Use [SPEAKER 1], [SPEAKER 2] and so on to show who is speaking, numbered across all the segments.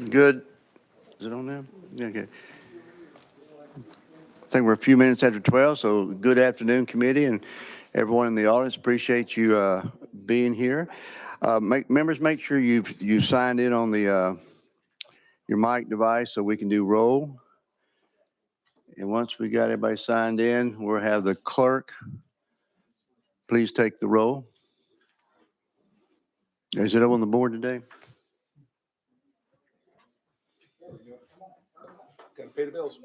[SPEAKER 1] Good. Is it on now? Yeah, okay. I think we're a few minutes after 12, so good afternoon, committee, and everyone in the audience. Appreciate you being here. Members, make sure you signed in on the your mic device so we can do roll. And once we got everybody signed in, we'll have the clerk please take the roll. Is it up on the board today?
[SPEAKER 2] Gotta pay the bills.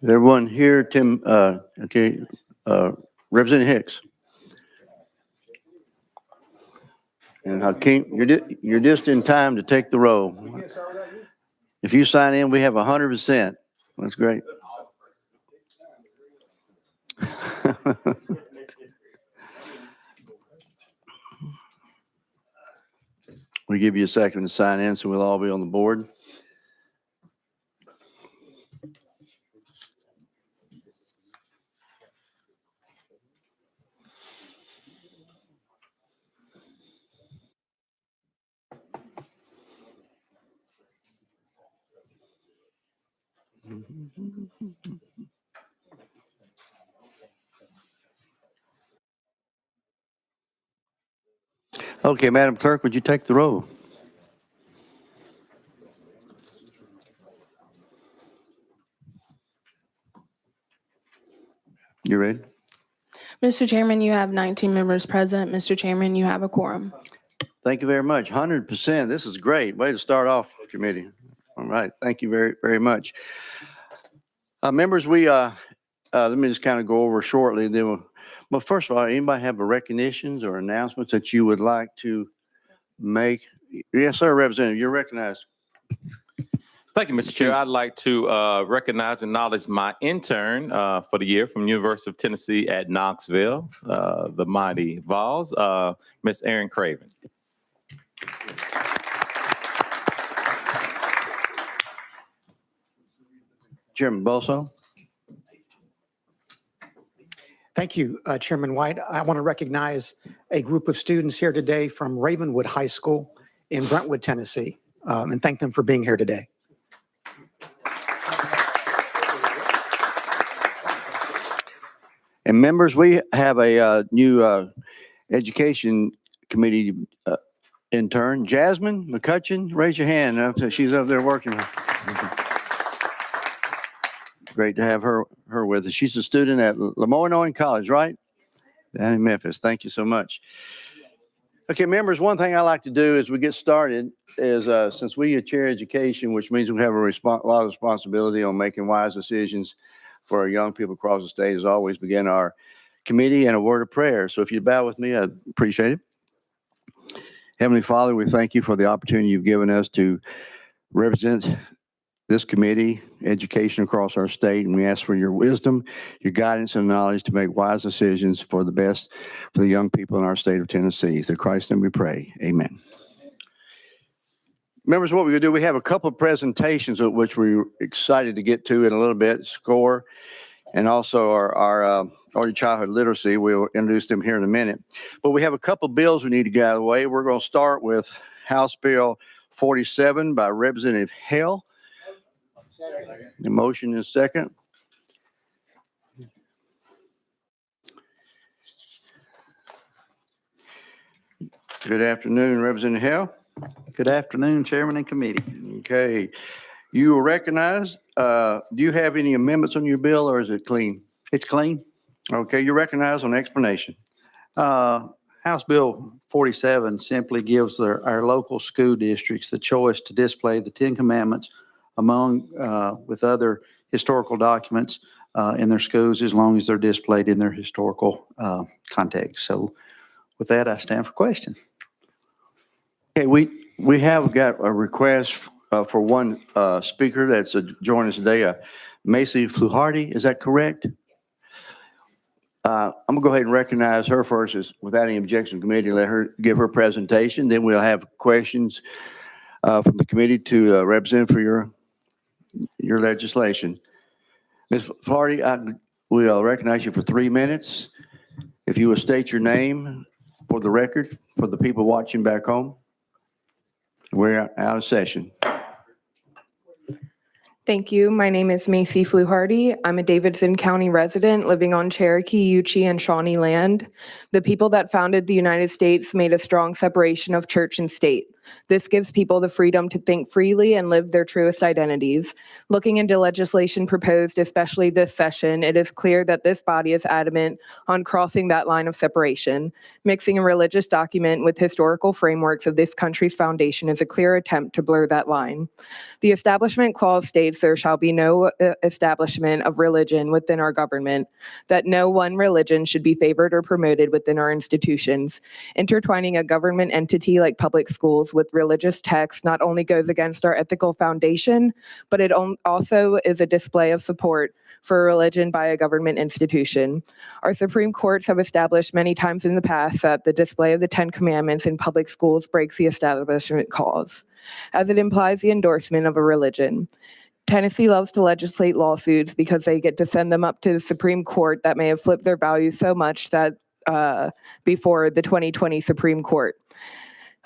[SPEAKER 1] Is everyone here, Tim? Okay, Representative Hicks. And Hakeem, you're just in time to take the roll. If you sign in, we have 100%. That's great. We give you a second to sign in, so we'll all be on the board. Okay, Madam Clerk, would you take the roll? You ready?
[SPEAKER 3] Mr. Chairman, you have 19 members present. Mr. Chairman, you have a quorum.
[SPEAKER 1] Thank you very much. 100%. This is great. Way to start off, committee. All right. Thank you very, very much. Members, let me just kind of go over shortly. Well, first of all, anybody have a recognitions or announcements that you would like to make? Yes, sir, Representative, you're recognized.
[SPEAKER 4] Thank you, Mr. Chair. I'd like to recognize and acknowledge my intern for the year from University of Tennessee at Knoxville, the mighty Vols, Miss Erin Craven.
[SPEAKER 1] Chairman Bosso.
[SPEAKER 5] Thank you, Chairman White. I want to recognize a group of students here today from Ravenwood High School in Brentwood, Tennessee, and thank them for being here today.
[SPEAKER 1] And members, we have a new education committee intern, Jasmine McCutcheon. Raise your hand. She's up there working. Great to have her with us. She's a student at Lemoyne College, right? Down in Memphis. Thank you so much. Okay, members, one thing I like to do as we get started is since we chair education, which means we have a lot of responsibility on making wise decisions for our young people across the state, as always, begin our committee in a word of prayer. So if you bow with me, I'd appreciate it. Heavenly Father, we thank you for the opportunity you've given us to represent this committee, education across our state, and we ask for your wisdom, your guidance, and knowledge to make wise decisions for the best for the young people in our state of Tennessee. Through Christ's name we pray. Amen. Members, what we're going to do, we have a couple of presentations which we're excited to get to in a little bit, SCORE, and also our early childhood literacy. We'll introduce them here in a minute. But we have a couple of bills we need to get out of the way. We're going to start with House Bill 47 by Representative Hale. The motion is second. Good afternoon, Representative Hale.
[SPEAKER 6] Good afternoon, Chairman and Committee.
[SPEAKER 1] Okay, you are recognized. Do you have any amendments on your bill, or is it clean?
[SPEAKER 6] It's clean.
[SPEAKER 1] Okay, you're recognized on explanation.
[SPEAKER 6] House Bill 47 simply gives our local school districts the choice to display the Ten Commandments among with other historical documents in their schools, as long as they're displayed in their historical context. So with that, I stand for question.
[SPEAKER 1] Okay, we have got a request for one speaker that's joining us today, Macy Fluharty. Is that correct? I'm gonna go ahead and recognize her first, without any objection, committee. Let her give her presentation. Then we'll have questions from the committee to represent for your legislation. Ms. Fluharty, I will recognize you for 3 minutes. If you will state your name for the record for the people watching back home. We're out of session.
[SPEAKER 2] Thank you. My name is Macy Fluharty. I'm a Davidson County resident living on Cherokee, Yuchi, and Shawnee land. The people that founded the United States made a strong separation of church and state. This gives people the freedom to think freely and live their truest identities. Looking into legislation proposed, especially this session, it is clear that this body is adamant on crossing that line of separation. Mixing a religious document with historical frameworks of this country's foundation is a clear attempt to blur that line. The Establishment Clause states there shall be no establishment of religion within our government, that no one religion should be favored or promoted within our institutions. Intertwining a government entity like public schools with religious texts not only goes against our ethical foundation, but it also is a display of support for religion by a government institution. Our Supreme Courts have established many times in the past that the display of the Ten Commandments in public schools breaks the Establishment Clause, as it implies the endorsement of a religion. Tennessee loves to legislate lawsuits because they get to send them up to the Supreme Court that may have flipped their values so much that before the 2020 Supreme Court.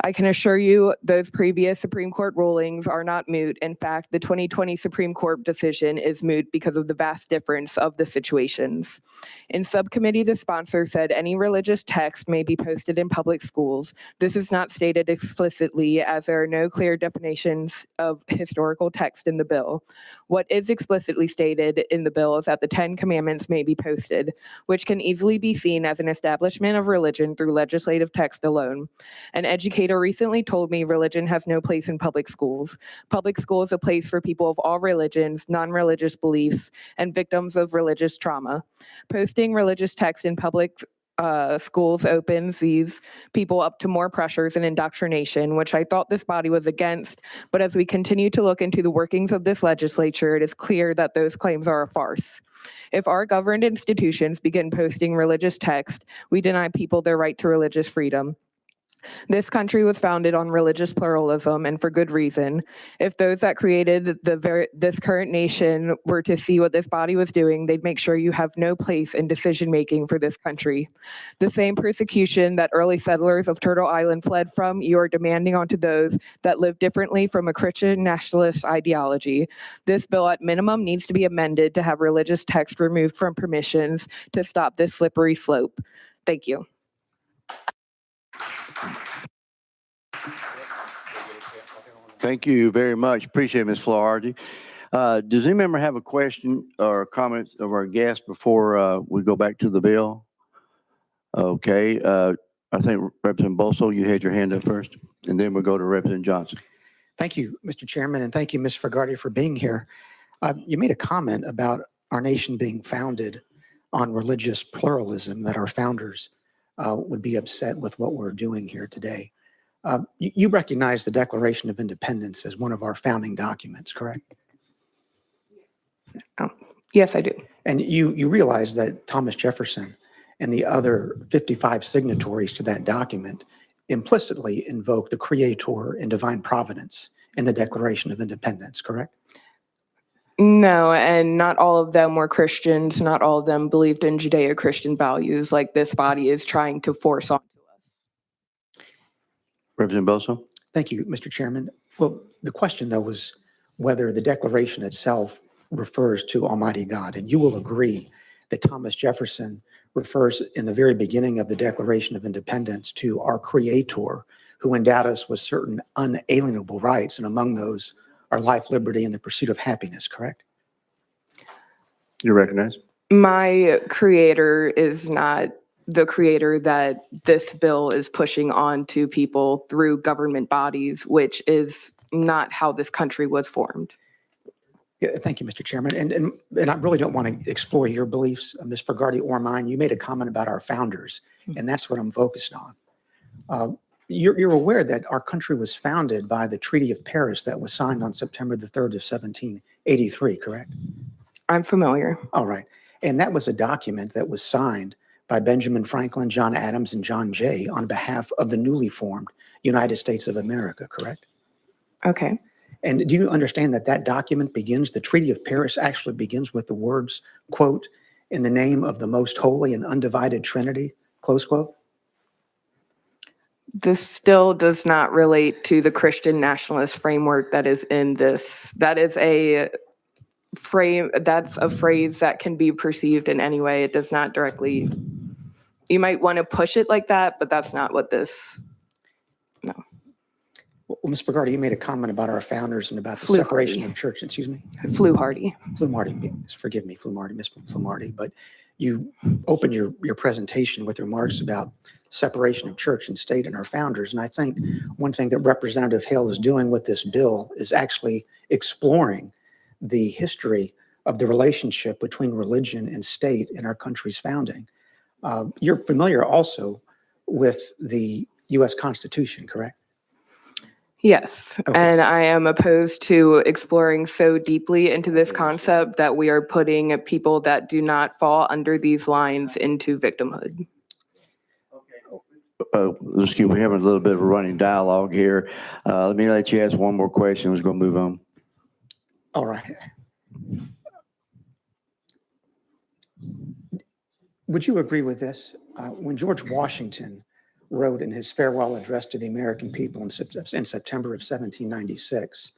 [SPEAKER 2] I can assure you those previous Supreme Court rulings are not moot. In fact, the 2020 Supreme Court decision is moot because of the vast difference of the situations. In subcommittee, the sponsor said any religious text may be posted in public schools. This is not stated explicitly as there are no clear definitions of historical text in the bill. What is explicitly stated in the bill is that the Ten Commandments may be posted, which can easily be seen as an establishment of religion through legislative text alone. An educator recently told me religion has no place in public schools. Public school is a place for people of all religions, non-religious beliefs, and victims of religious trauma. Posting religious text in public schools opens these people up to more pressures and indoctrination, which I thought this body was against. But as we continue to look into the workings of this legislature, it is clear that those claims are a farce. If our governed institutions begin posting religious text, we deny people their right to religious freedom. This country was founded on religious pluralism, and for good reason. If those that created this current nation were to see what this body was doing, they'd make sure you have no place in decision-making for this country. The same persecution that early settlers of Turtle Island fled from, you are demanding onto those that live differently from a Christian nationalist ideology. This bill at minimum needs to be amended to have religious text removed from permissions to stop this slippery slope. Thank you.
[SPEAKER 1] Thank you very much. Appreciate it, Ms. Fluharty. Does any member have a question or comment of our guest before we go back to the bill? Okay. I think Representative Boso, you had your hand up first, and then we'll go to Representative Johnson.
[SPEAKER 5] Thank you, Mr. Chairman, and thank you, Ms. Fluharty, for being here. You made a comment about our nation being founded on religious pluralism, that our founders would be upset with what we're doing here today. You recognize the Declaration of Independence as one of our founding documents, correct?
[SPEAKER 2] Yes, I do.
[SPEAKER 5] And you realize that Thomas Jefferson and the other 55 signatories to that document implicitly invoke the Creator and divine providence in the Declaration of Independence, correct?
[SPEAKER 2] No, and not all of them were Christians. Not all of them believed in Judeo-Christian values like this body is trying to force onto us.
[SPEAKER 1] Representative Boso?
[SPEAKER 5] Thank you, Mr. Chairman. Well, the question, though, was whether the Declaration itself refers to Almighty God. And you will agree that Thomas Jefferson refers in the very beginning of the Declaration of Independence to our Creator, who endowed us with certain unalienable rights, and among those are life, liberty, and the pursuit of happiness, correct?
[SPEAKER 1] You recognize?
[SPEAKER 2] My creator is not the creator that this bill is pushing on to people through government bodies, which is not how this country was formed.
[SPEAKER 5] Yeah, thank you, Mr. Chairman. And I really don't want to explore your beliefs, Ms. Fluharty, or mine. You made a comment about our founders, and that's what I'm focused on. You're aware that our country was founded by the Treaty of Paris that was signed on September the 3rd of 1783, correct?
[SPEAKER 2] I'm familiar.
[SPEAKER 5] All right. And that was a document that was signed by Benjamin Franklin, John Adams, and John Jay on behalf of the newly formed United States of America, correct?
[SPEAKER 2] Okay.
[SPEAKER 5] And do you understand that that document begins, the Treaty of Paris actually begins with the words, quote, "in the name of the most holy and undivided Trinity," close quote?
[SPEAKER 2] This still does not relate to the Christian nationalist framework that is in this. That is a that's a phrase that can be perceived in any way. It does not directly, you might want to push it like that, but that's not what this, no.
[SPEAKER 5] Well, Ms. Bergardi, you made a comment about our founders and about the
[SPEAKER 2] Fluharty.
[SPEAKER 5] separation of church, excuse me?
[SPEAKER 2] Fluharty.
[SPEAKER 5] Flumarty, forgive me, Flumarty, Ms. Flumarty, but you opened your presentation with remarks about separation of church and state and our founders. And I think one thing that Representative Hale is doing with this bill is actually exploring the history of the relationship between religion and state in our country's founding. You're familiar also with the U.S. Constitution, correct?
[SPEAKER 2] Yes,
[SPEAKER 5] Okay.
[SPEAKER 2] and I am opposed to exploring so deeply into this concept that we are putting people that do not fall under these lines into victimhood.
[SPEAKER 1] Excuse me, we're having a little bit of a running dialogue here. Let me let you ask one more question. We're going to move on.
[SPEAKER 5] All right. Would you agree with this? When George Washington wrote in his farewell address to the American people in September of 1796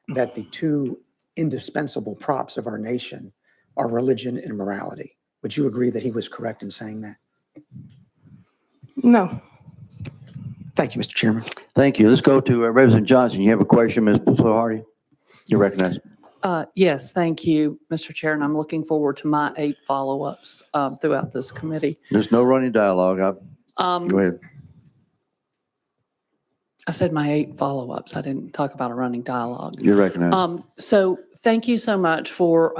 [SPEAKER 5] that the two indispensable props of our nation are religion and morality, would you agree that he was correct in saying that?
[SPEAKER 2] No.
[SPEAKER 5] Thank you, Mr. Chairman.
[SPEAKER 1] Thank you. Let's go to Representative Johnson. You have a question, Ms. Fluharty? You're recognized.
[SPEAKER 7] Yes, thank you, Mr. Chair, and I'm looking forward to my 8 follow-ups throughout this committee.
[SPEAKER 1] There's no running dialogue. Go ahead.
[SPEAKER 7] I said my 8 follow-ups. I didn't talk about a running dialogue.
[SPEAKER 1] You're recognized.
[SPEAKER 7] So thank you so much for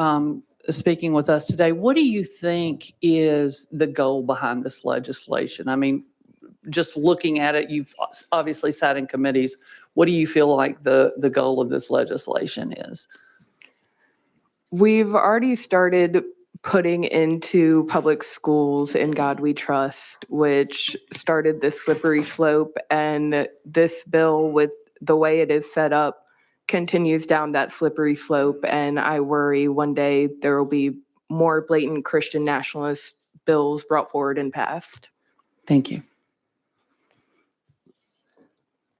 [SPEAKER 7] speaking with us today. What do you think is the goal behind this legislation? I mean, just looking at it, you've obviously sat in committees. What do you feel like the goal of this legislation is?
[SPEAKER 2] We've already started putting into public schools In God We Trust, which started this slippery slope. And this bill, with the way it is set up, continues down that slippery slope. And I worry one day there will be more blatant Christian nationalist bills brought forward and passed.
[SPEAKER 7] Thank you.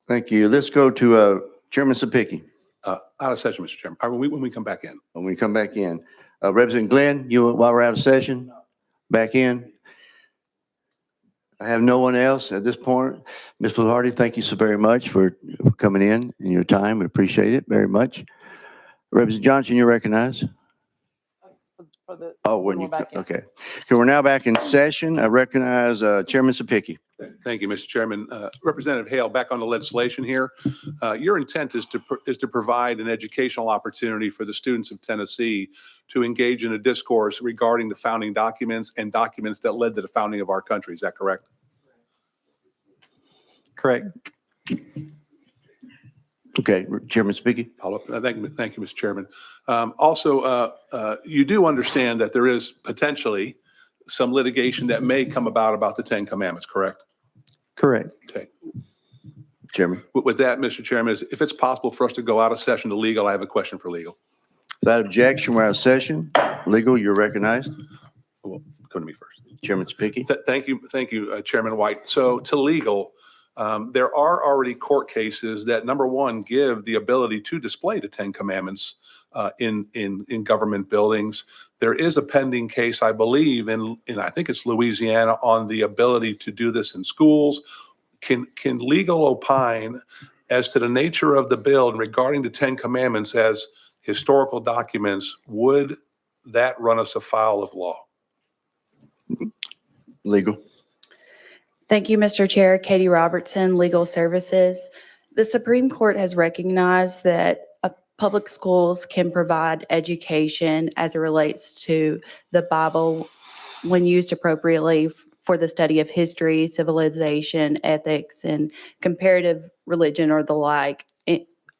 [SPEAKER 1] Thank you. Let's go to Chairman Sapicki.
[SPEAKER 8] Out of session, Mr. Chairman. When we come back in.
[SPEAKER 1] When we come back in. Representative Glenn, while we're out of session, back in. I have no one else at this point. Ms. Fluharty, thank you so very much for coming in and your time. We appreciate it very much. Representative Johnson, you're recognized. Oh, when you, okay. So we're now back in session. I recognize Chairman Sapicki.
[SPEAKER 8] Thank you, Mr. Chairman. Representative Hale, back on the legislation here. Your intent is to provide an educational opportunity for the students of Tennessee to engage in a discourse regarding the founding documents and documents that led to the founding of our country. Is that correct?
[SPEAKER 6] Correct.
[SPEAKER 1] Okay, Chairman Sapicki.
[SPEAKER 8] Thank you, Mr. Chairman. Also, you do understand that there is potentially some litigation that may come about the 10 Commandments, correct?
[SPEAKER 6] Correct.
[SPEAKER 8] Okay.
[SPEAKER 1] Chairman.
[SPEAKER 8] With that, Mr. Chairman, if it's possible for us to go out of session to legal, I have a question for legal.
[SPEAKER 1] Without objection, we're out of session. Legal, you're recognized.
[SPEAKER 8] Well, come to me first.
[SPEAKER 1] Chairman Sapicki.
[SPEAKER 8] Thank you, Chairman White. So to legal, there are already court cases that, number one, give the ability to display the 10 Commandments in government buildings. There is a pending case, I believe, in I think it's Louisiana, on the ability to do this in schools. Can legal opine as to the nature of the bill regarding the 10 Commandments as historical documents? Would that run us afoul of law?
[SPEAKER 1] Legal.
[SPEAKER 9] Thank you, Mr. Chair. Katie Robertson, Legal Services. The Supreme Court has recognized that public schools can provide education as it relates to the Bible when used appropriately for the study of history, civilization, ethics, and comparative religion or the like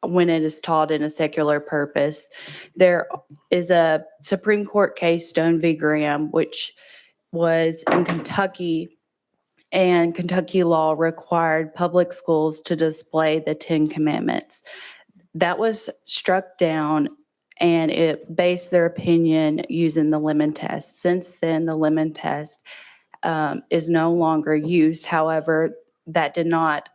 [SPEAKER 9] when it is taught in a secular purpose. There is a Supreme Court case, Stone v. Graham, which was in Kentucky, and Kentucky law required public schools to display the Ten Commandments. That was struck down, and it based their opinion using the Lemon Test. Since then, the Lemon Test is no longer used. However, that did not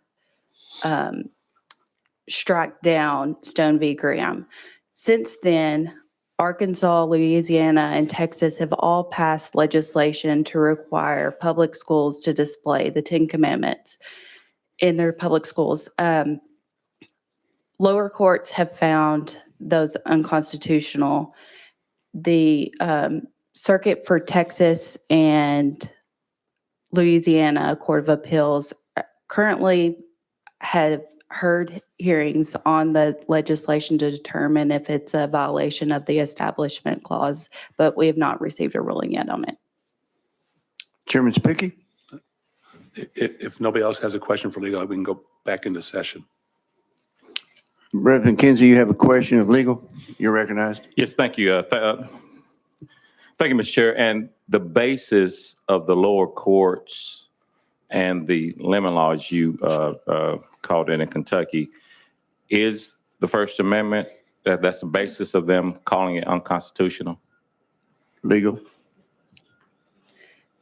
[SPEAKER 9] strike down Stone v. Graham. Since then, Arkansas, Louisiana, and Texas have all passed legislation to require public schools to display the Ten Commandments in their public schools. Lower courts have found those unconstitutional. The Circuit for Texas and Louisiana Court of Appeals currently have heard hearings on the legislation to determine if it's a violation of the Establishment Clause, but we have not received a ruling yet on it.
[SPEAKER 1] Chairman Spooky?
[SPEAKER 8] If nobody else has a question for legal, we can go back into session.
[SPEAKER 1] Reverend Kinsey, you have a question of legal? You're recognized.
[SPEAKER 4] Yes, thank you. Thank you, Mr. Chair. And the basis of the lower courts and the lemon laws you called it in Kentucky is the First Amendment. That's the basis of them calling it unconstitutional.
[SPEAKER 1] Legal.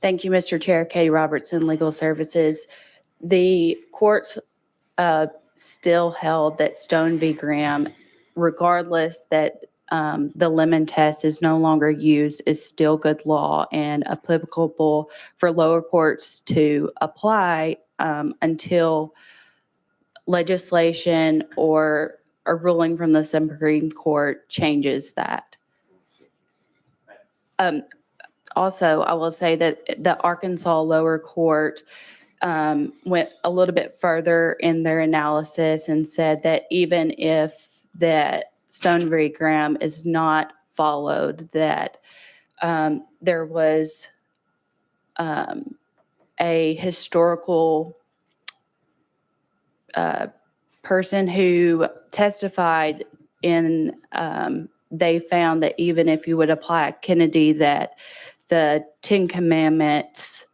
[SPEAKER 9] Thank you, Mr. Chair. Katie Robertson, Legal Services. The courts still held that Stone v. Graham, regardless that the Lemon Test is no longer used, is still good law and applicable for lower courts to apply until legislation or a ruling from the Supreme Court changes that. Also, I will say that the Arkansas lower court went a little bit further in their analysis and said that even if that Stone v. Graham is not followed, that there was a historical person who testified in, they found that even if you would apply Kennedy, that the Ten Commandments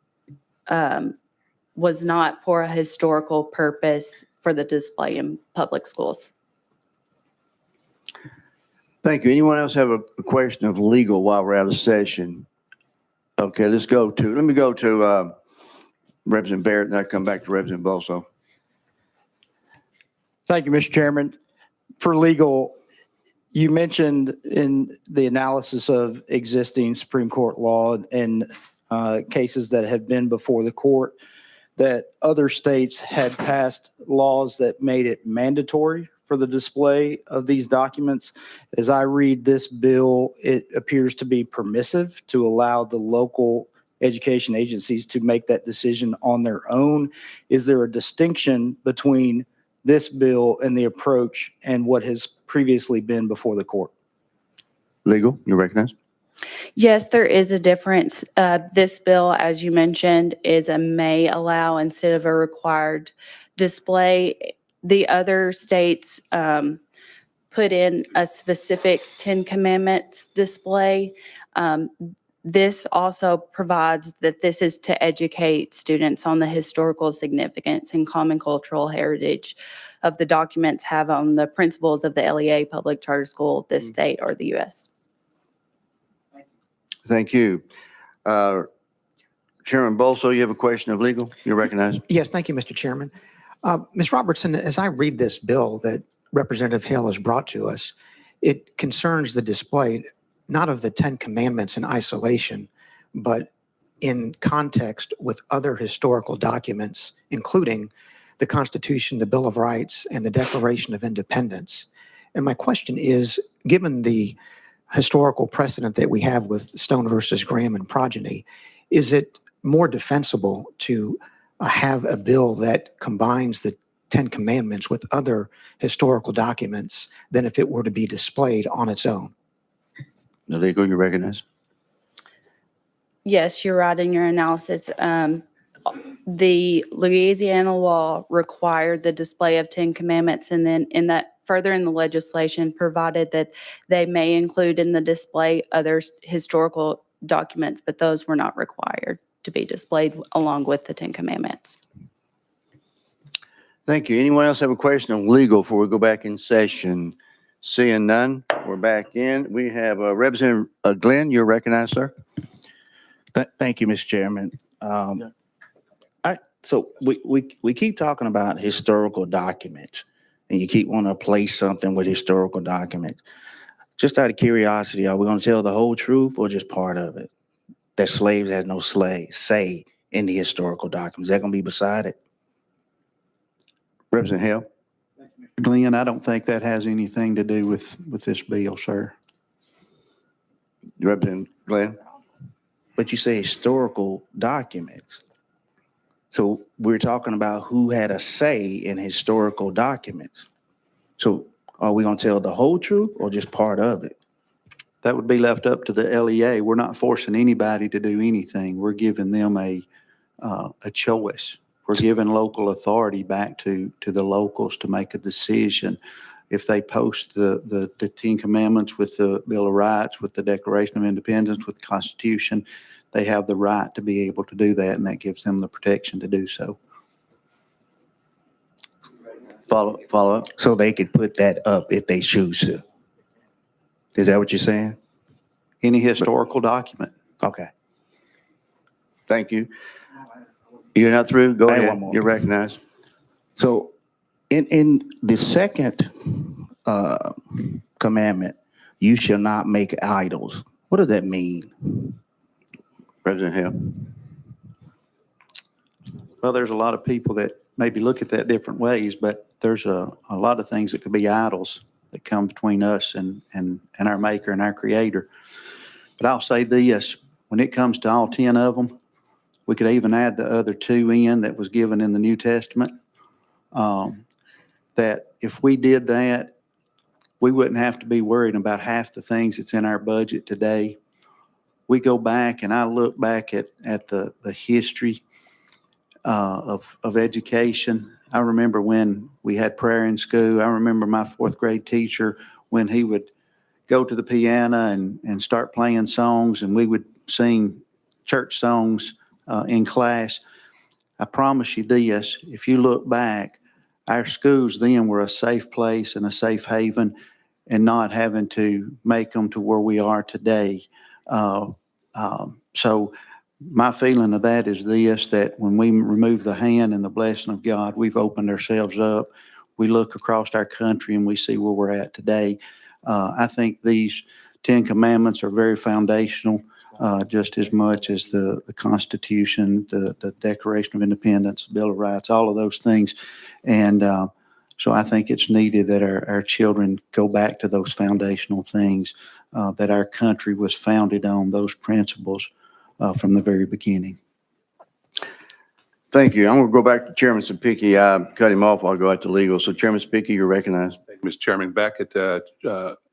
[SPEAKER 9] was not for a historical purpose for the display in public schools.
[SPEAKER 1] Thank you. Anyone else have a question of legal while we're out of session? Okay, let me go to Representative Barrett, and I'll come back to Representative Bolso.
[SPEAKER 10] Thank you, Mr. Chairman. For legal, you mentioned in the analysis of existing Supreme Court law and cases that have been before the court that other states had passed laws that made it mandatory for the display of these documents. As I read this bill, it appears to be permissive to allow the local education agencies to make that decision on their own. Is there a distinction between this bill and the approach and what has previously been before the court?
[SPEAKER 1] Legal, you recognize?
[SPEAKER 9] Yes, there is a difference. This bill, as you mentioned, is a may allow instead of a required display. The other states put in a specific Ten Commandments display. This also provides that this is to educate students on the historical significance and common cultural heritage of the documents have on the principles of the LEA public charter school, this state, or the U.S.
[SPEAKER 1] Thank you. Chairman Bolso, you have a question of legal? You're recognized.
[SPEAKER 5] Yes, thank you, Mr. Chairman. Ms. Robertson, as I read this bill that Representative Hale has brought to us, it concerns the display not of the Ten Commandments in isolation, but in context with other historical documents, including the Constitution, the Bill of Rights, and the Declaration of Independence. And my question is, given the historical precedent that we have with Stone versus Graham and progeny, is it more defensible to have a bill that combines the Ten Commandments with other historical documents than if it were to be displayed on its own?
[SPEAKER 1] Legal, you recognize?
[SPEAKER 9] Yes, you're right in your analysis. the Louisiana law required the display of 10 Commandments, and then further in the legislation provided that they may include in the display other historical documents, but those were not required to be displayed along with the 10 Commandments.
[SPEAKER 1] Thank you. Anyone else have a question on legal before we go back in session? Seeing none, we're back in. We have Representative Glenn. You're recognized, sir.
[SPEAKER 11] Thank you, Mr. Chairman. So we keep talking about historical documents, and you keep wanting to place something with historical documents. Just out of curiosity, are we going to tell the whole truth or just part of it? That slaves had no say in the historical documents. Is that going to be beside it?
[SPEAKER 1] Representative Hale.
[SPEAKER 6] Glenn, I don't think that has anything to do with this bill, sir.
[SPEAKER 1] Representative Glenn.
[SPEAKER 11] But you say historical documents. So we're talking about who had a say in historical documents. So are we going to tell the whole truth or just part of it?
[SPEAKER 6] That would be left up to the LEA. We're not forcing anybody to do anything. We're giving them a choice. We're giving local authority back to the locals to make a decision. If they post the 10 Commandments with the Bill of Rights, with the Declaration of Independence, with the Constitution, they have the right to be able to do that, and that gives them the protection to do so.
[SPEAKER 1] Follow up.
[SPEAKER 11] So they could put that up if they choose to. Is that what you're saying?
[SPEAKER 6] Any historical document.
[SPEAKER 11] Okay.
[SPEAKER 1] Thank you. You're not through? Go
[SPEAKER 11] I have
[SPEAKER 1] ahead.
[SPEAKER 11] one more.
[SPEAKER 1] You're recognized.
[SPEAKER 11] So in the second commandment, you shall not make idols. What does that mean?
[SPEAKER 1] President Hale.
[SPEAKER 6] Well, there's a lot of people that maybe look at that different ways, but there's a lot of things that could be idols that come between us and our maker and our creator. But I'll say this, when it comes to all 10 of them, we could even add the other 2 in that was given in the New Testament. That if we did that, we wouldn't have to be worried about half the things that's in our budget today. We go back and I look back at the history of education. I remember when we had prayer in school. I remember my 4th grade teacher when he would go to the piano and start playing songs, and we would sing church songs in class. I promise you this, if you look back, our schools then were a safe place and a safe haven, and not having to make them to where we are today. So my feeling of that is this, that when we remove the hand and the blessing of God, we've opened ourselves up. We look across our country and we see where we're at today. I think these 10 Commandments are very foundational, just as much as the Constitution, the Declaration of Independence, Bill of Rights, all of those things. And so I think it's needed that our children go back to those foundational things, that our country was founded on, those principles from the very beginning.
[SPEAKER 1] Thank you. I'm going to go back to Chairman Sapicki. I cut him off. I'll go out to legal. So Chairman Sapicki, you're recognized.
[SPEAKER 8] Thank you, Mr. Chairman. Back at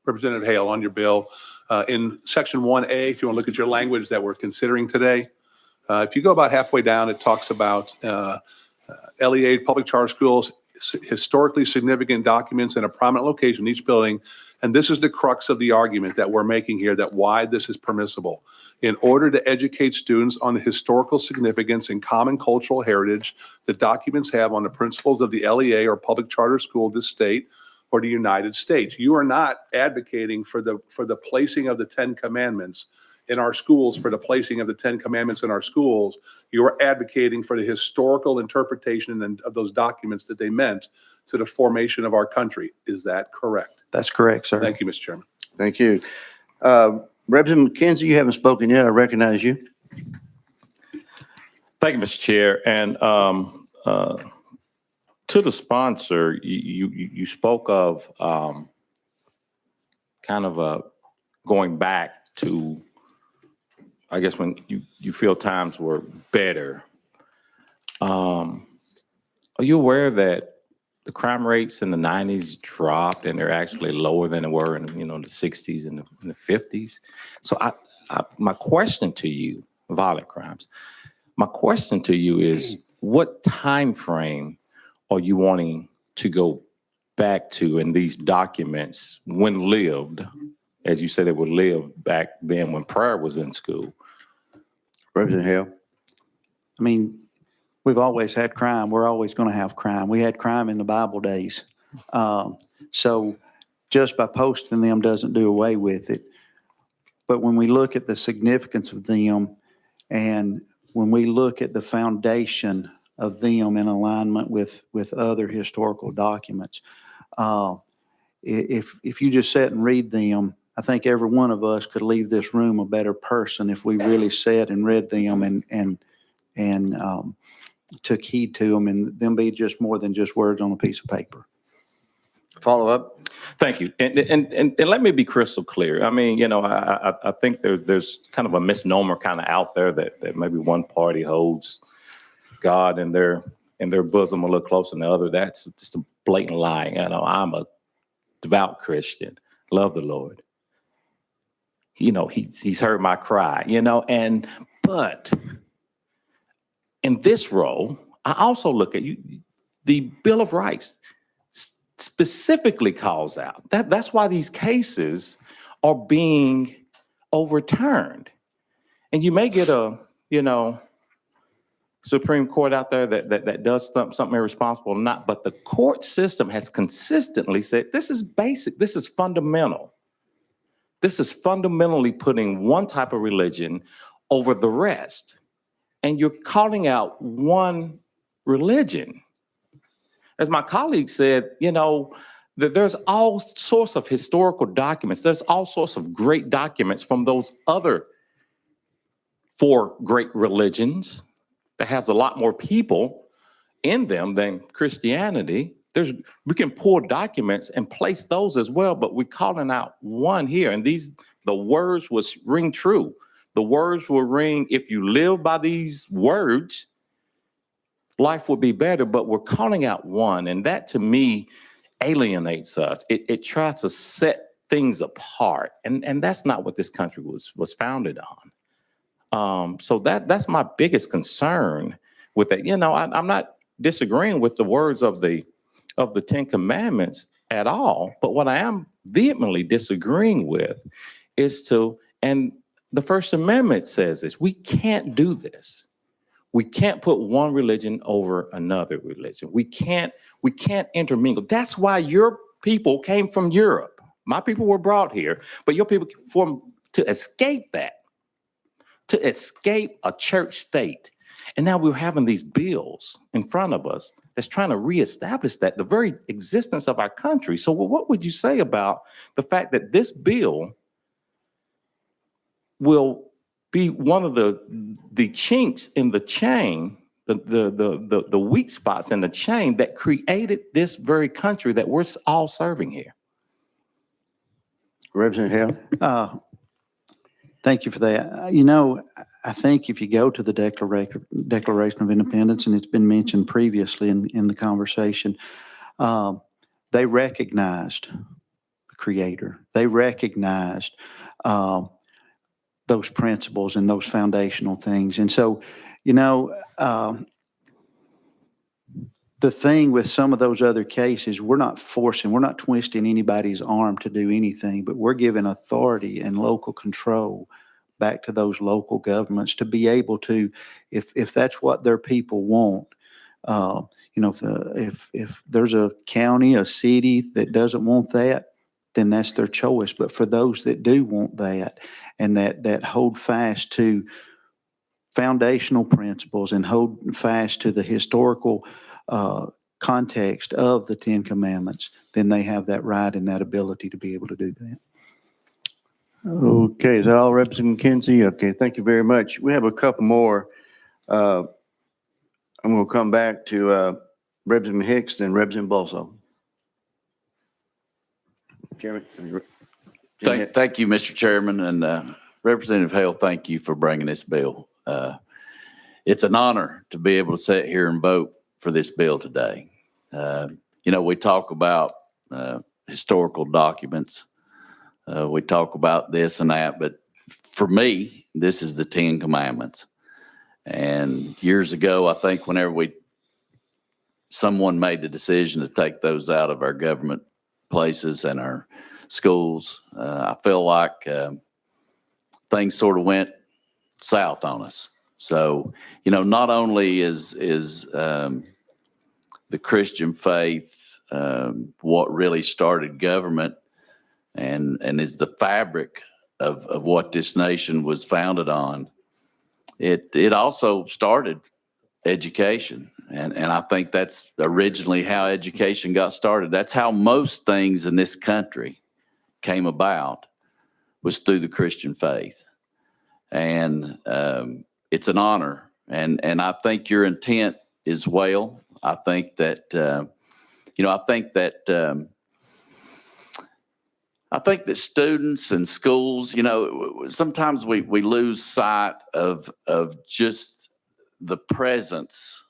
[SPEAKER 8] Representative Hale on your bill. In Section 1A, if you want to look at your language that we're considering today, if you go about halfway down, it talks about LEA, public charter schools, historically significant documents in a prominent location in each building. And this is the crux of the argument that we're making here, that why this is permissible. In order to educate students on the historical significance and common cultural heritage that documents have on the principles of the LEA or public charter school of this state or the United States. You are not advocating for the placing of the 10 Commandments in our schools, for the placing of the 10 Commandments in our schools. You are advocating for the historical interpretation of those documents that they meant to the formation of our country. Is that correct?
[SPEAKER 6] That's correct, sir.
[SPEAKER 8] Thank you, Mr. Chairman.
[SPEAKER 1] Thank you. Representative McKenzie, you haven't spoken yet. I recognize you.
[SPEAKER 4] Thank you, Mr. Chair. And to the sponsor, you spoke of kind of going back to, I guess, when you feel times were better. Are you aware that the crime rates in the 90s dropped and they're actually lower than they were in the 60s and the 50s? So my question to you, violent crimes, My question to you is, what time frame are you wanting to go back to in these documents when lived, as you said, they were lived back then when prayer was in school?
[SPEAKER 1] Representative Hale.
[SPEAKER 6] I mean, we've always had crime. We're always going to have crime. We had crime in the Bible days. So just by posting them doesn't do away with it. But when we look at the significance of them and when we look at the foundation of them in alignment with other historical documents, if you just sit and read them, I think every one of us could leave this room a better person if we really sat and read them and took heed to them and them be just more than just words on a piece of paper.
[SPEAKER 1] Follow up.
[SPEAKER 4] Thank you. And let me be crystal clear. I mean, I think there's kind of a misnomer kind of out there that maybe one party holds God in their bosom a little closer than the other. That's just a blatant lie. I'm a devout Christian, love the Lord. He's heard my cry, but in this role, I also look at the Bill of Rights specifically calls out that's why these cases are being overturned. And you may get a, Supreme Court out there that does something irresponsible or not, but the court system has consistently said, this is basic, this is fundamental. This is fundamentally putting one type of religion over the rest. And you're calling out one religion. As my colleague said, that there's all sorts of historical documents. There's all sorts of great documents from those other 4 great religions that has a lot more people in them than Christianity. We can pull documents and place those as well, but we're calling out one here. And the words will ring true. The words will ring, if you live by these words, life would be better, but we're calling out one. And that to me alienates us. It tries to set things apart. And that's not what this country was founded on. So that's my biggest concern with that. I'm not disagreeing with the words of the 10 Commandments at all. But what I am vehemently disagreeing with is and the First Amendment says this, we can't do this. We can't put one religion over another religion. We can't intermingle. That's why your people came from Europe. My people were brought here, but your people to escape that, to escape a church state. And now we're having these bills in front of us that's trying to reestablish that, the very existence of our country. So what would you say about the fact that this bill will be one of the chinks in the chain, the weak spots in the chain that created this very country that we're all serving here?
[SPEAKER 1] Representative Hale.
[SPEAKER 6] Thank you for that. I think if you go to the Declaration of Independence, and it's been mentioned previously in the conversation, they recognized the Creator. They recognized those principles and those foundational things. And so, the thing with some of those other cases, we're not twisting anybody's arm to do anything, but we're giving authority and local control back to those local governments to be able to, if that's what their people want, if there's a county, a city that doesn't want that, then that's their choice. But for those that do want that and that hold fast to foundational principles and hold fast to the historical context of the 10 Commandments, then they have that right and that ability to be able to do that.
[SPEAKER 1] Okay, is that all, Representative McKenzie? Okay, thank you very much. We have a couple more. I'm going to come back to Representative Hicks, then Representative Bolso. Chairman.
[SPEAKER 12] Thank you, Mr. Chairman, and Representative Hale, thank you for bringing this bill. It's an honor to be able to sit here and vote for this bill today. We talk about historical documents. We talk about this and that, but for me, this is the 10 Commandments. And years ago, I think whenever someone made the decision to take those out of our government places and our schools, I feel like things sort of went south on us. So, not only is the Christian faith what really started government and is the fabric of what this nation was founded on, it also started education. And I think that's originally how education got started. That's how most things in this country came about, was through the Christian faith. And it's an honor. And I think your intent is well. I think that, I think that students and schools, sometimes we lose sight of just the presence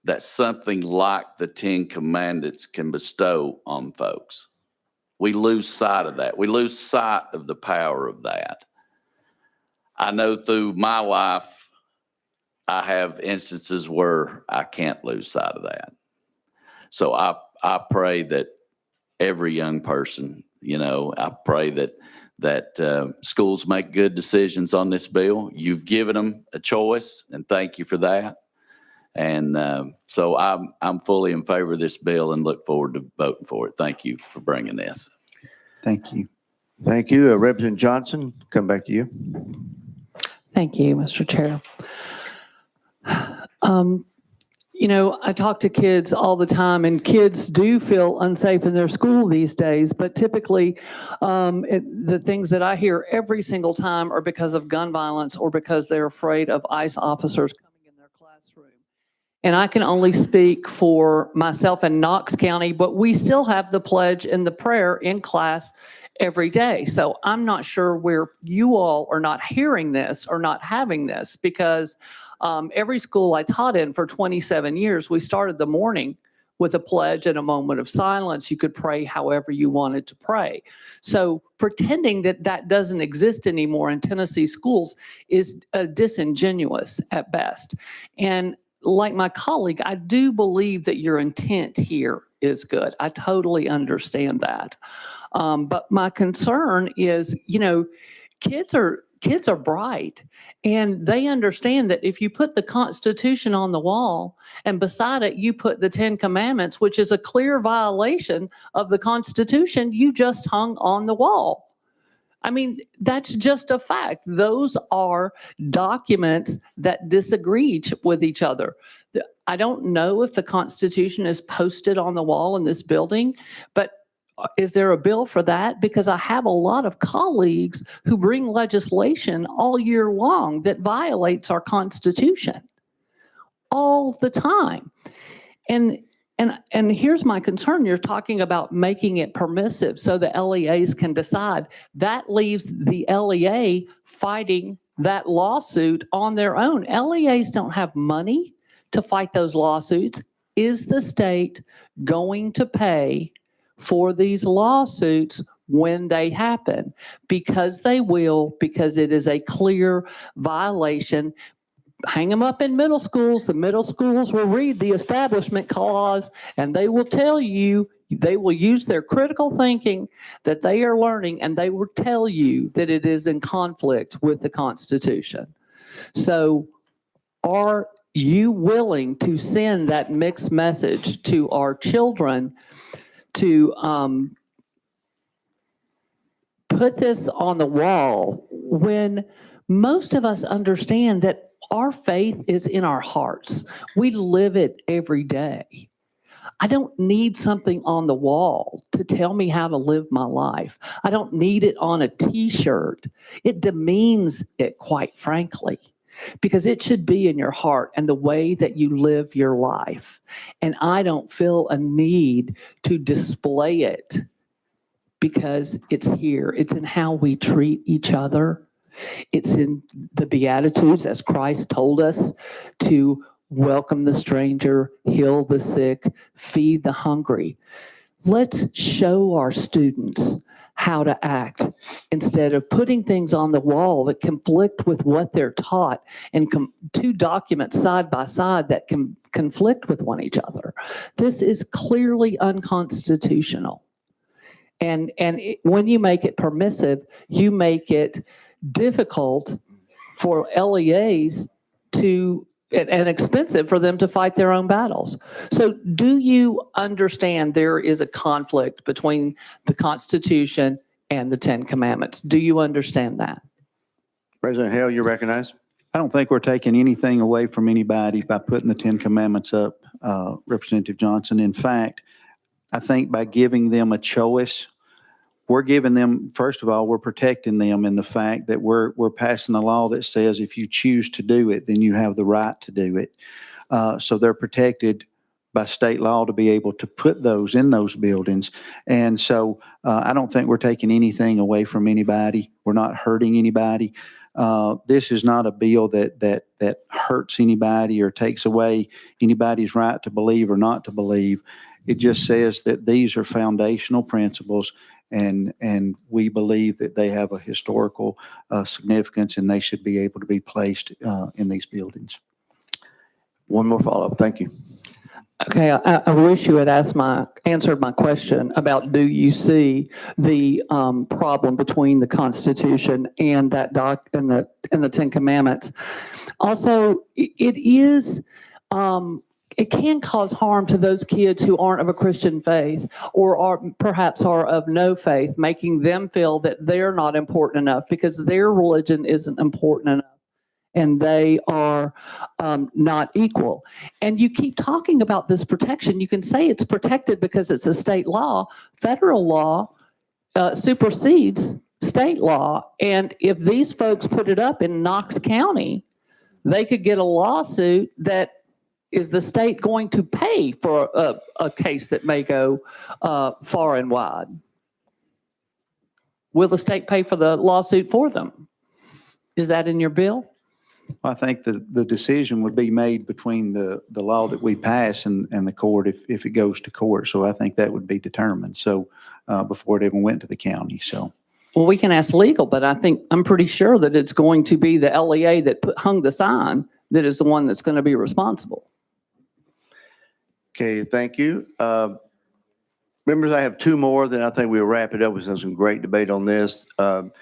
[SPEAKER 12] that something like the Ten Commandments can bestow on folks. We lose sight of that. We lose sight of the power of that. I know through my life, I have instances where I can't lose sight of that. So I pray that every young person, I pray that schools make good decisions on this bill. You've given them a choice, and thank you for that. And so I'm fully in favor of this bill and look forward to voting for it. Thank you for bringing this.
[SPEAKER 6] Thank you.
[SPEAKER 1] Thank you. Representative Johnson, come back to you.
[SPEAKER 7] Thank you, Mr. Chair. I talk to kids all the time, and kids do feel unsafe in their school these days, but typically the things that I hear every single time are because of gun violence or because they're afraid of ICE officers coming in their classroom. And I can only speak for myself in Knox County, but we still have the pledge and the prayer in class every day. So I'm not sure where you all are not hearing this or not having this, because every school I taught in for 27 years, we started the morning with a pledge and a moment of silence. You could pray however you wanted to pray. So pretending that that doesn't exist anymore in Tennessee schools is disingenuous at best. And like my colleague, I do believe that your intent here is good. I totally understand that. But my concern is, kids are bright, and they understand that if you put the Constitution on the wall and beside it you put the Ten Commandments, which is a clear violation of the Constitution you just hung on the wall. I mean, that's just a fact. Those are documents that disagree with each other. I don't know if the Constitution is posted on the wall in this building, but is there a bill for that? Because I have a lot of colleagues who bring legislation all year long that violates our Constitution all the time. And here's my concern. You're talking about making it permissive so the LEAs can decide. That leaves the LEA fighting that lawsuit on their own. LEAs don't have money to fight those lawsuits. Is the state going to pay for these lawsuits when they happen? Because they will, because it is a clear violation. Hang them up in middle schools. The middle schools will read the Establishment Clause, and they will tell you, they will use their critical thinking that they are learning, and they will tell you that it is in conflict with the Constitution. So are you willing to send that mixed message to our children to put this on the wall when most of us understand that our faith is in our hearts? We live it every day. I don't need something on the wall to tell me how to live my life. I don't need it on a t-shirt. It demeans it, quite frankly, because it should be in your heart and the way that you live your life. And I don't feel a need to display it because it's here. It's in how we treat each other. It's in the Beatitudes, as Christ told us, to welcome the stranger, heal the sick, feed the hungry. Let's show our students how to act instead of putting things on the wall that conflict with what they're taught and two documents side by side that can conflict with each other. This is clearly unconstitutional. And when you make it permissive, you make it difficult for LEAs and expensive for them to fight their own battles. So do you understand there is a conflict between the Constitution and the Ten Commandments? Do you understand that?
[SPEAKER 1] President Hale, you recognize?
[SPEAKER 6] I don't think we're taking anything away from anybody by putting the Ten Commandments up, Representative Johnson. In fact, I think by giving them a choice, we're giving them, first of all, we're protecting them in the fact that we're passing a law that says if you choose to do it, then you have the right to do it. So they're protected by state law to be able to put those in those buildings. And so I don't think we're taking anything away from anybody. We're not hurting anybody. This is not a bill that hurts anybody or takes away anybody's right to believe or not to believe. It just says that these are foundational principles, and we believe that they have a historical significance, and they should be able to be placed in these buildings.
[SPEAKER 1] One more follow-up. Thank you.
[SPEAKER 7] Okay, I wish you had answered my question about do you see the problem between the Constitution and that and the Ten Commandments. Also, it can cause harm to those kids who aren't of a Christian faith or perhaps are of no faith, making them feel that they're not important enough because their religion isn't important enough and they are not equal. And you keep talking about this protection. You can say it's protected because it's a state law. Federal law supersedes state law. And if these folks put it up in Knox County, they could get a lawsuit that is the state going to pay for a case that may go far and wide? Will the state pay for the lawsuit for them? Is that in your bill?
[SPEAKER 6] I think the decision would be made between the law that we pass and the court if it goes to court. So I think that would be determined. So before it even went to the county. So.
[SPEAKER 7] Well, we can ask legal, but I'm pretty sure that it's going to be the LEA that hung the sign that is the one that's going to be responsible.
[SPEAKER 1] Okay, thank you. Members, I have two more, then I think we'll wrap it up. We've had some great debate on this. I'm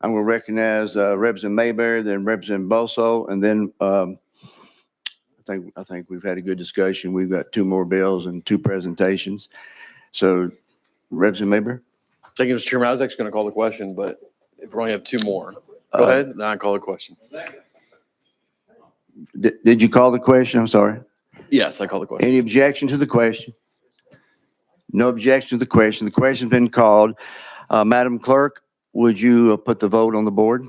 [SPEAKER 1] going to recognize Representative Mayberry, then Representative Bosso, and then I think we've had a good discussion. We've got two more bills and two presentations. So, Representative Mayberry?
[SPEAKER 13] Thank you, Mr. Chairman. I was actually going to call the question, but if we only have two more, go ahead. Then I call the question.
[SPEAKER 1] Did you call the question? I'm sorry.
[SPEAKER 13] Yes, I call the question.
[SPEAKER 1] Any objection to the question? No objection to the question. The question's been called. Madam Clerk, would you put the vote on the board?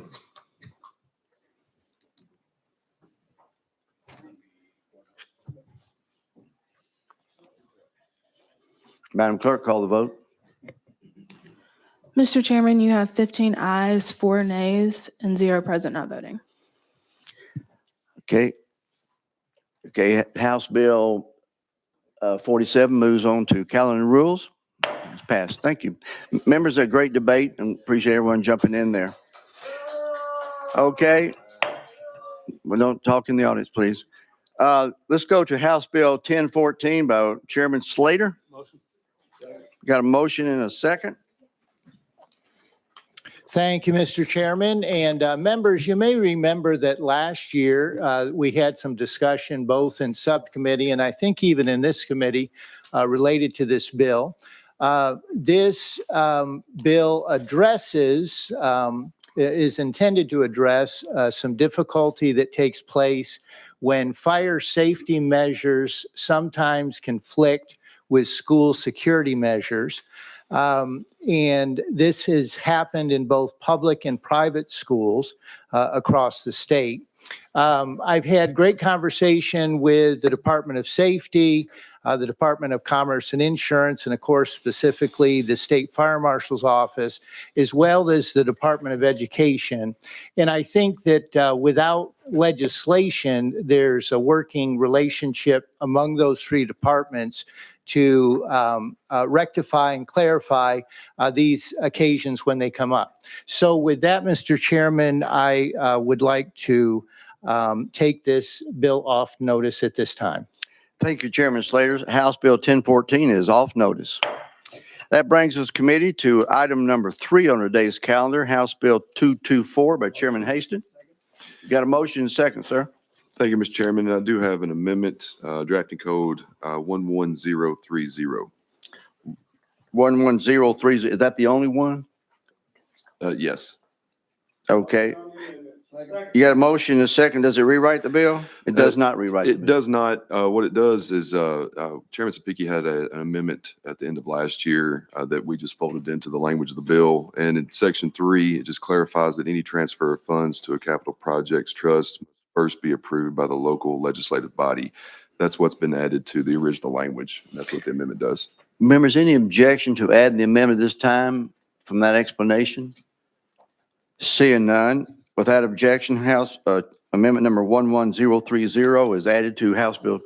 [SPEAKER 1] Madam Clerk, call the vote.
[SPEAKER 3] Mr. Chairman, you have 15 ayes, 4 nays, and 0 present not voting.
[SPEAKER 1] Okay. Okay, House Bill 47 moves on to calendar rules. It's passed. Thank you. Members, a great debate and appreciate everyone jumping in there. Okay. We don't talk in the audience, please. Let's go to House Bill 1014 by Chairman Slater. Motion. Got a motion and a second.
[SPEAKER 14] Thank you, Mr. Chairman. And members, you may remember that last year we had some discussion both in subcommittee and I think even in this committee related to this bill. This bill is intended to address some difficulty that takes place when fire safety measures sometimes conflict with school security measures. And this has happened in both public and private schools across the state. I've had great conversation with the Department of Safety, the Department of Commerce and Insurance, and of course, specifically the State Fire Marshal's Office, as well as the Department of Education. And I think that without legislation, there's a working relationship among those three departments to rectify and clarify these occasions when they come up. So with that, Mr. Chairman, I would like to take this bill off notice at this time.
[SPEAKER 1] Thank you, Chairman Slater. House Bill 1014 is off notice. That brings us committee to item number 3 on today's calendar, House Bill 224 by Chairman Haston. You got a motion and second, sir?
[SPEAKER 15] Thank you, Mr. Chairman. I do have an amendment, drafting code 11030.
[SPEAKER 1] 11030, is that the only one?
[SPEAKER 15] Yes.
[SPEAKER 1] Okay. You got a motion and a second. Does it rewrite the bill? It does not rewrite the
[SPEAKER 15] It
[SPEAKER 1] bill.
[SPEAKER 15] does not. What it does is Chairman Sapiki had an amendment at the end of last year that we just folded into the language of the bill. And in section 3, it just clarifies that any transfer of funds to a capital projects trust must first be approved by the local legislative body. That's what's been added to the original language. That's what the amendment does.
[SPEAKER 1] Members, any objection to adding the amendment this time from that explanation? Seeing none, without objection, House Amendment number 11030 is added to House Bill.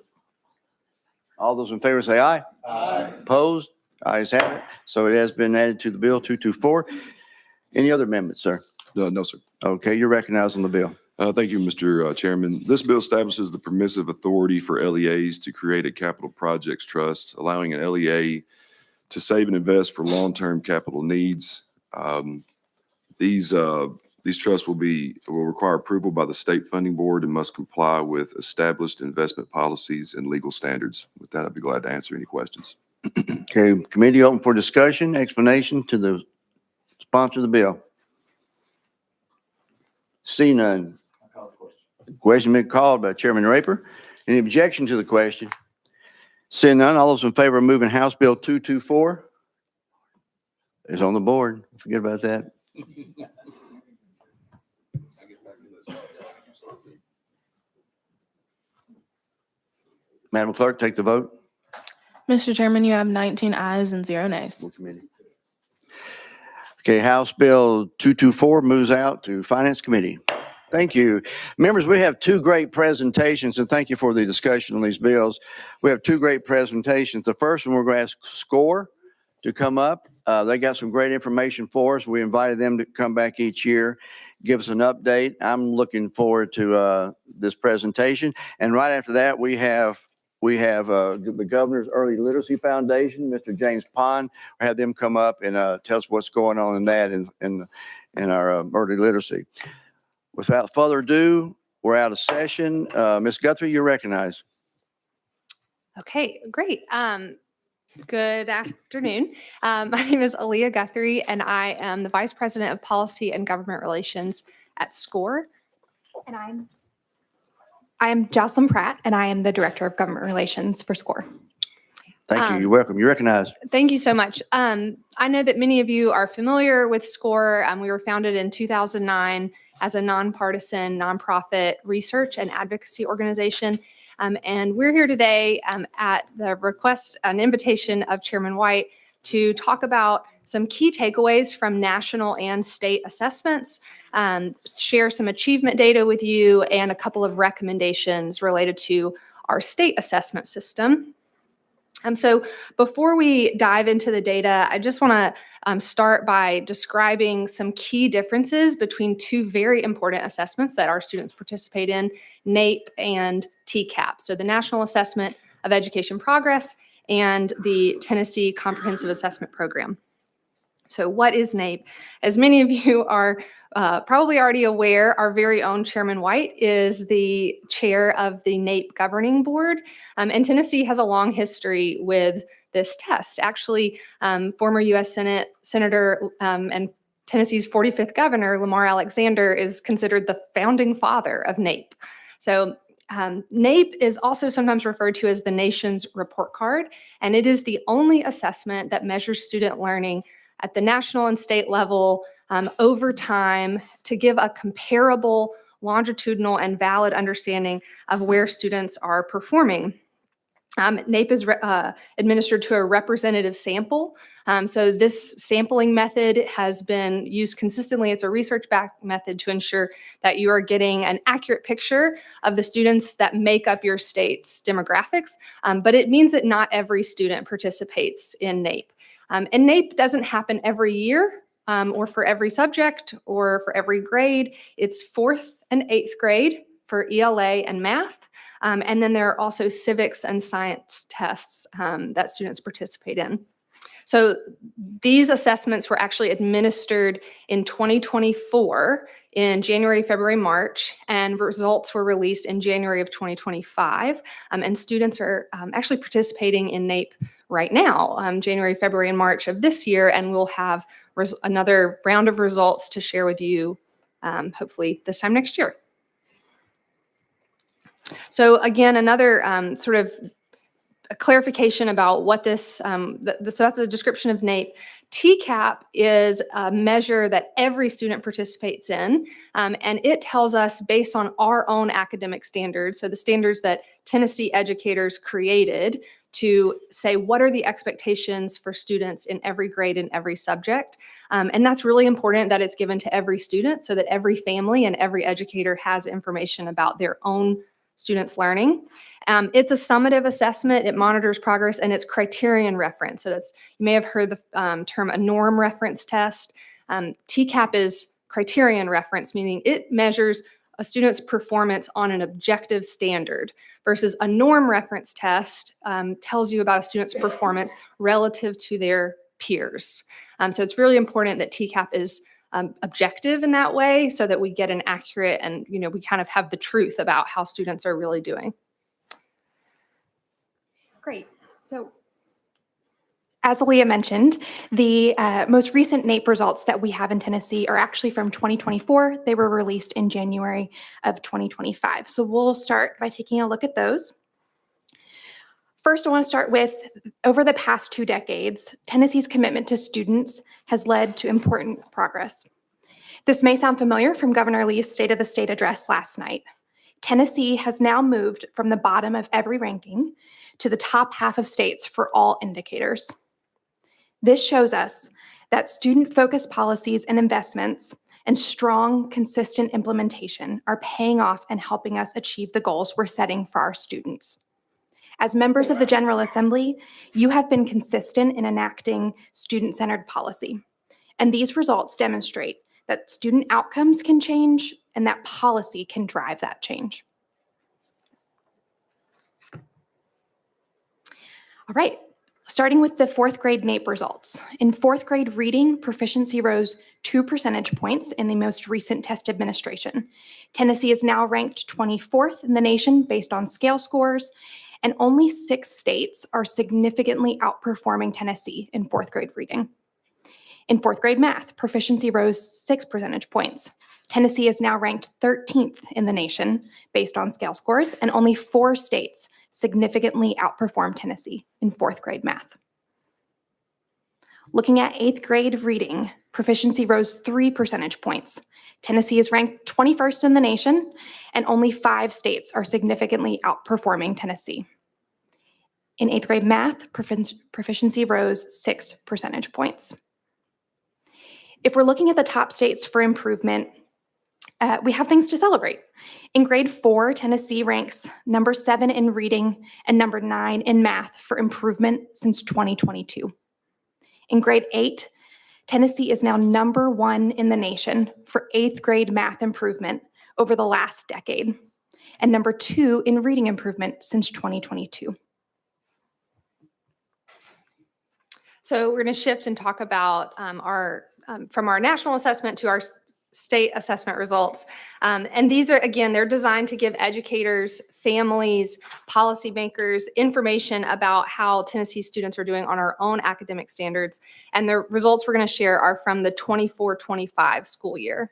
[SPEAKER 1] All those in favor say aye. Aye. Opposed? Ayes have it. So it has been added to the bill 224. Any other amendments, sir?
[SPEAKER 15] No, sir.
[SPEAKER 1] Okay, you're recognized on the bill.
[SPEAKER 15] Thank you, Mr. Chairman. This bill establishes the permissive authority for LEAs to create a capital projects trust, allowing an LEA to save and invest for long-term capital needs. These trusts will require approval by the State Funding Board and must comply with established investment policies and legal standards. With that, I'd be glad to answer any questions.
[SPEAKER 1] Okay, committee open for discussion, explanation to the sponsor of the bill. See none. Question been called by Chairman Raper. Any objection to the question? Seeing none, all those in favor of moving House Bill 224 is on the board. Forget about that. Madam Clerk, take the vote.
[SPEAKER 3] Mr. Chairman, you have 19 ayes and 0 nays.
[SPEAKER 1] Okay, House Bill 224 moves out to Finance Committee. Thank you. Members, we have 2 great presentations, and thank you for the discussion on these bills. We have 2 great presentations. The first one, we're going to ask SCORE to come up. They got some great information for us. We invited them to come back each year, give us an update. I'm looking forward to this presentation. And right after that, we have the Governor's Early Literacy Foundation, Mr. James Pond. We'll have them come up and tell us what's going on in that in our early literacy. Without further ado, we're out of session. Ms. Guthrie, you're recognized.
[SPEAKER 16] Okay, great. Good afternoon. My name is Aaliyah Guthrie, and I am the Vice President of Policy and Government Relations at SCORE. And I am Jocelyn Pratt, and I am the Director of Government Relations for SCORE.
[SPEAKER 1] Thank you. You're welcome. You're recognized.
[SPEAKER 16] Thank you so much. I know that many of you are familiar with SCORE. We were founded in 2009 as a nonpartisan, nonprofit research and advocacy organization. And we're here today at the request, an invitation of Chairman White to talk about some key takeaways from national and state assessments, share some achievement data with you, and a couple of recommendations related to our state assessment system. So before we dive into the data, I just want to start by describing some key differences between 2 very important assessments that our students participate in, NAEP and TCAP. So the National Assessment of Education Progress and the Tennessee Comprehensive Assessment Program. So what is NAEP? As many of you are probably already aware, our very own Chairman White is the chair of the NAEP Governing Board. And Tennessee has a long history with this test. Actually, former U.S. Senator and Tennessee's 45th governor, Lamar Alexander, is considered the founding father of NAEP. So NAEP is also sometimes referred to as the nation's report card, and it is the only assessment that measures student learning at the national and state level over time to give a comparable, longitudinal, and valid understanding of where students are performing. NAEP is administered to a representative sample. So this sampling method has been used consistently. It's a research-backed method to ensure that you are getting an accurate picture of the students that make up your state's demographics. But it means that not every student participates in NAEP. And NAEP doesn't happen every year or for every subject or for every grade. It's 4th and 8th grade for ELA and math. And then there are also civics and science tests that students participate in. So these assessments were actually administered in 2024 in January, February, March, and results were released in January of 2025. And students are actually participating in NAEP right now, January, February, and March of this year, and we'll have another round of results to share with you hopefully this time next year. So again, another sort of a clarification about what this, so that's a description of NAEP. TCAP is a measure that every student participates in, and it tells us based on our own academic standards, so the standards that Tennessee educators created to say what are the expectations for students in every grade and every subject. And that's really important that it's given to every student so that every family and every educator has information about their own students' learning. It's a summative assessment, it monitors progress, and it's criterion reference. So that's, you may have heard the term a norm reference test. TCAP is criterion reference, meaning it measures a student's performance on an objective standard versus a norm reference test tells you about a student's performance relative to their peers. So it's really important that TCAP is objective in that way so that we get an accurate and, you know, we kind of have the truth about how students are really doing.
[SPEAKER 17] Great. So as Aaliyah mentioned, the most recent NAEP results that we have in Tennessee are actually from 2024. They were released in January of 2025. So we'll start by taking a look at those. First, I want to start with, over the past 2 decades, Tennessee's commitment to students has led to important progress. This may sound familiar from Governor Lee's State of the State address last night. Tennessee has now moved from the bottom of every ranking to the top half of states for all indicators. This shows us that student-focused policies and investments and strong, consistent implementation are paying off and helping us achieve the goals we're setting for our students. As members of the General Assembly, you have been consistent in enacting student-centered policy. And these results demonstrate that student outcomes can change and that policy can drive that change. All right, starting with the 4th grade NAEP results. In 4th grade reading, proficiency rose 2 percentage points in the most recent test administration. Tennessee is now ranked 24th in the nation based on scale scores, and only 6 states are significantly outperforming Tennessee in 4th grade reading. In 4th grade math, proficiency rose 6 percentage points. Tennessee is now ranked 13th in the nation based on scale scores, and only 4 states significantly outperform Tennessee in 4th grade math. Looking at 8th grade reading, proficiency rose 3 percentage points. Tennessee is ranked 21st in the nation, and only 5 states are significantly outperforming Tennessee. In 8th grade math, proficiency rose 6 percentage points. If we're looking at the top states for improvement, we have things to celebrate. In grade 4, Tennessee ranks number 7 in reading and number 9 in math for improvement since 2022. In grade 8, Tennessee is now number 1 in the nation for 8th grade math improvement over the last decade, and number 2 in reading improvement since 2022.
[SPEAKER 16] So we're going to shift and talk about from our national assessment to our state assessment results. And these are, again, they're designed to give educators, families, policymakers information about how Tennessee students are doing on our own academic standards. And the results we're going to share are from the 24-25 school year.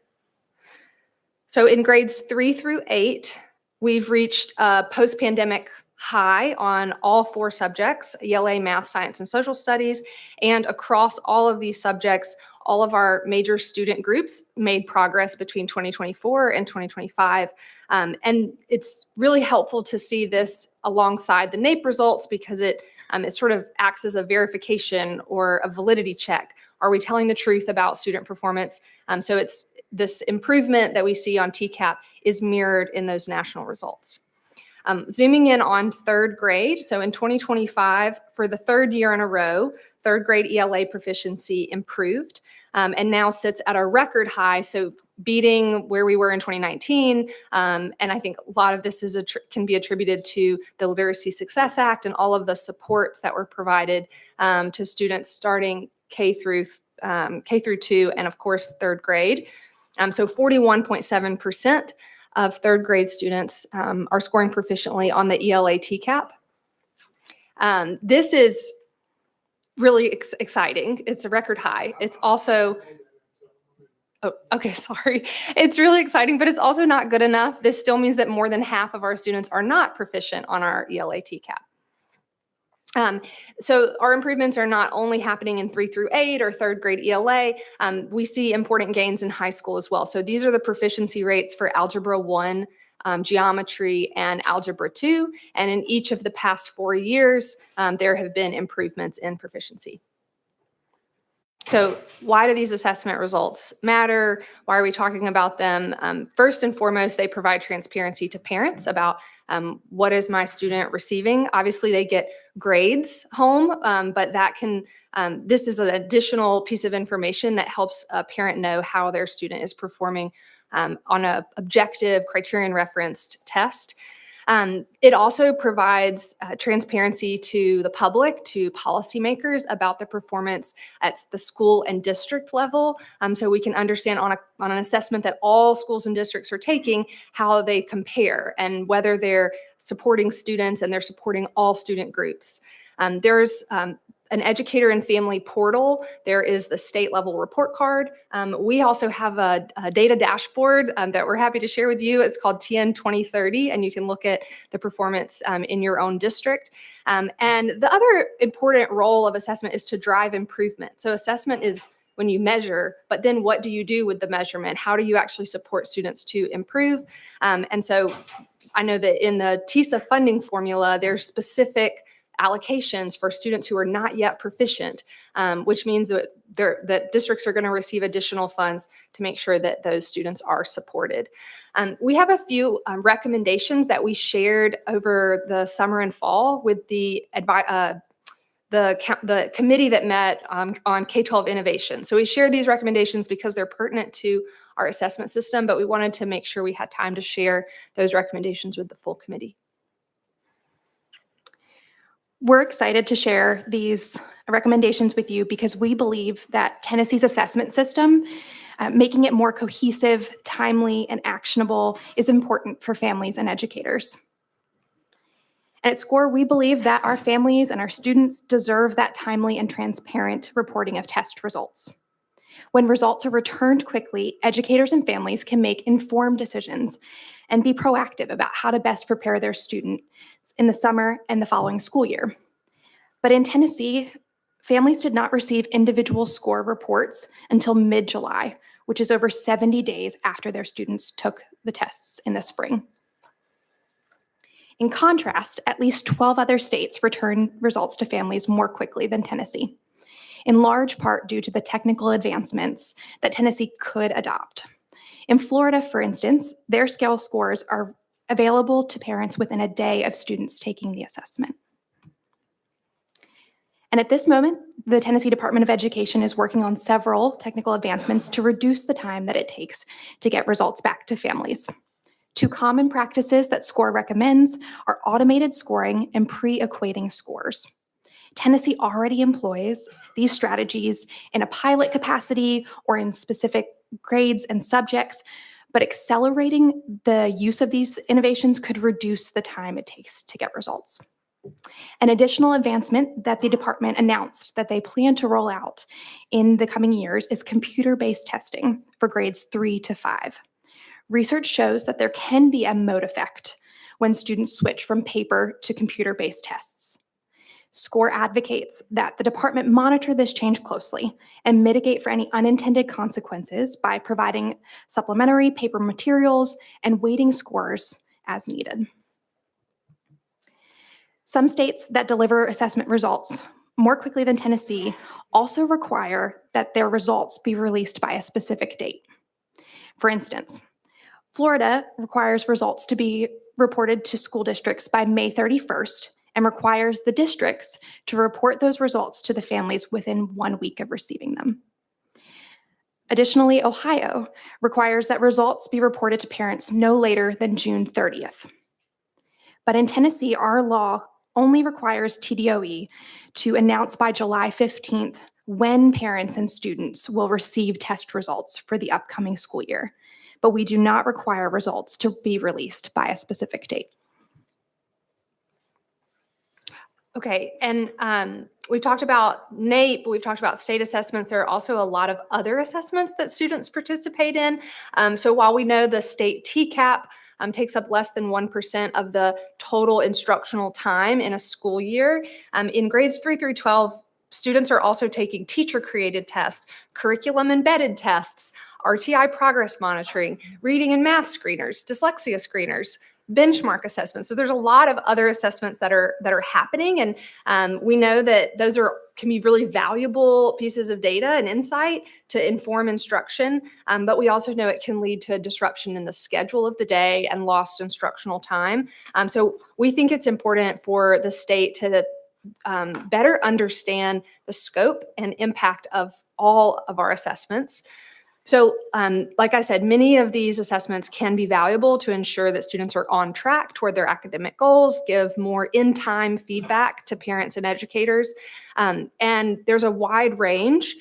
[SPEAKER 16] So in grades 3 through 8, we've reached a post-pandemic high on all 4 subjects, ELA, math, science, and social studies. And across all of these subjects, all of our major student groups made progress between 2024 and 2025. And it's really helpful to see this alongside the NAEP results because it sort of acts as a verification or a validity check. Are we telling the truth about student performance? So it's this improvement that we see on TCAP is mirrored in those national results. Zooming in on third grade, so in 2025, for the third year in a row, third grade ELA proficiency improved and now sits at a record high, so beating where we were in 2019. And I think a lot of this can be attributed to the Literacy Success Act and all of the supports that were provided to students starting K through 2 and of course third grade. So 41.7% of third grade students are scoring proficiently on the ELA TCAP. This is really exciting. It's a record high. It's also, oh, okay, sorry. It's really exciting, but it's also not good enough. This still means that more than half of our students are not proficient on our ELA TCAP. So our improvements are not only happening in 3 through 8 or third grade ELA, we see important gains in high school as well. So these are the proficiency rates for Algebra 1, Geometry, and Algebra 2. And in each of the past 4 years, there have been improvements in proficiency. So why do these assessment results matter? Why are we talking about them? First and foremost, they provide transparency to parents about what is my student receiving. Obviously, they get grades home, but that can, this is an additional piece of information that helps a parent know how their student is performing on an objective, criterion referenced test. It also provides transparency to the public, to policymakers about the performance at the school and district level. So we can understand on an assessment that all schools and districts are taking, how they compare and whether they're supporting students and they're supporting all student groups. There's an educator and family portal. There is the state level report card. We also have a data dashboard that we're happy to share with you. It's called TN 2030, and you can look at the performance in your own district. And the other important role of assessment is to drive improvement. So assessment is when you measure, but then what do you do with the measurement? How do you actually support students to improve? And so I know that in the TISA funding formula, there's specific allocations for students who are not yet proficient, which means that districts are going to receive additional funds to make sure that those students are supported. We have a few recommendations that we shared over the summer and fall with the committee that met on K-12 innovation. So we shared these recommendations because they're pertinent to our assessment system, but we wanted to make sure we had time to share those recommendations with the full committee.
[SPEAKER 17] We're excited to share these recommendations with you because we believe that Tennessee's assessment system, making it more cohesive, timely, and actionable is important for families and educators. And at SCORE, we believe that our families and our students deserve that timely and transparent reporting of test results. When results are returned quickly, educators and families can make informed decisions and be proactive about how to best prepare their students in the summer and the following school year. But in Tennessee, families did not receive individual SCORE reports until mid-July, which is over 70 days after their students took the tests in the spring. In contrast, at least 12 other states return results to families more quickly than Tennessee, in large part due to the technical advancements that Tennessee could adopt. In Florida, for instance, their scale scores are available to parents within a day of students taking the assessment. And at this moment, the Tennessee Department of Education is working on several technical advancements to reduce the time that it takes to get results back to families. Two common practices that SCORE recommends are automated scoring and pre-equating scores. Tennessee already employs these strategies in a pilot capacity or in specific grades and subjects, but accelerating the use of these innovations could reduce the time it takes to get results. An additional advancement that the department announced that they plan to roll out in the coming years is computer-based testing for grades 3 to 5. Research shows that there can be a mode effect when students switch from paper to computer-based tests. SCORE advocates that the department monitor this change closely and mitigate for any unintended consequences by providing supplementary paper materials and weighting scores as needed. Some states that deliver assessment results more quickly than Tennessee also require that their results be released by a specific date. For instance, Florida requires results to be reported to school districts by May 31st and requires the districts to report those results to the families within 1 week of receiving them. Additionally, Ohio requires that results be reported to parents no later than June 30th. But in Tennessee, our law only requires TDOE to announce by July 15th when parents and students will receive test results for the upcoming school year. But we do not require results to be released by a specific date.
[SPEAKER 16] Okay, and we've talked about NAEP, we've talked about state assessments. There are also a lot of other assessments that students participate in. So while we know the state TCAP takes up less than 1% of the total instructional time in a school year, in grades 3 through 12, students are also taking teacher-created tests, curriculum-embedded tests, RTI progress monitoring, reading and math screeners, dyslexia screeners, benchmark assessments. So there's a lot of other assessments that are happening, and we know that those can be really valuable pieces of data and insight to inform instruction. But we also know it can lead to a disruption in the schedule of the day and lost instructional time. So we think it's important for the state to better understand the scope and impact of all of our assessments. So like I said, many of these assessments can be valuable to ensure that students are on track toward their academic goals, give more in-time feedback to parents and educators, and there's a wide range.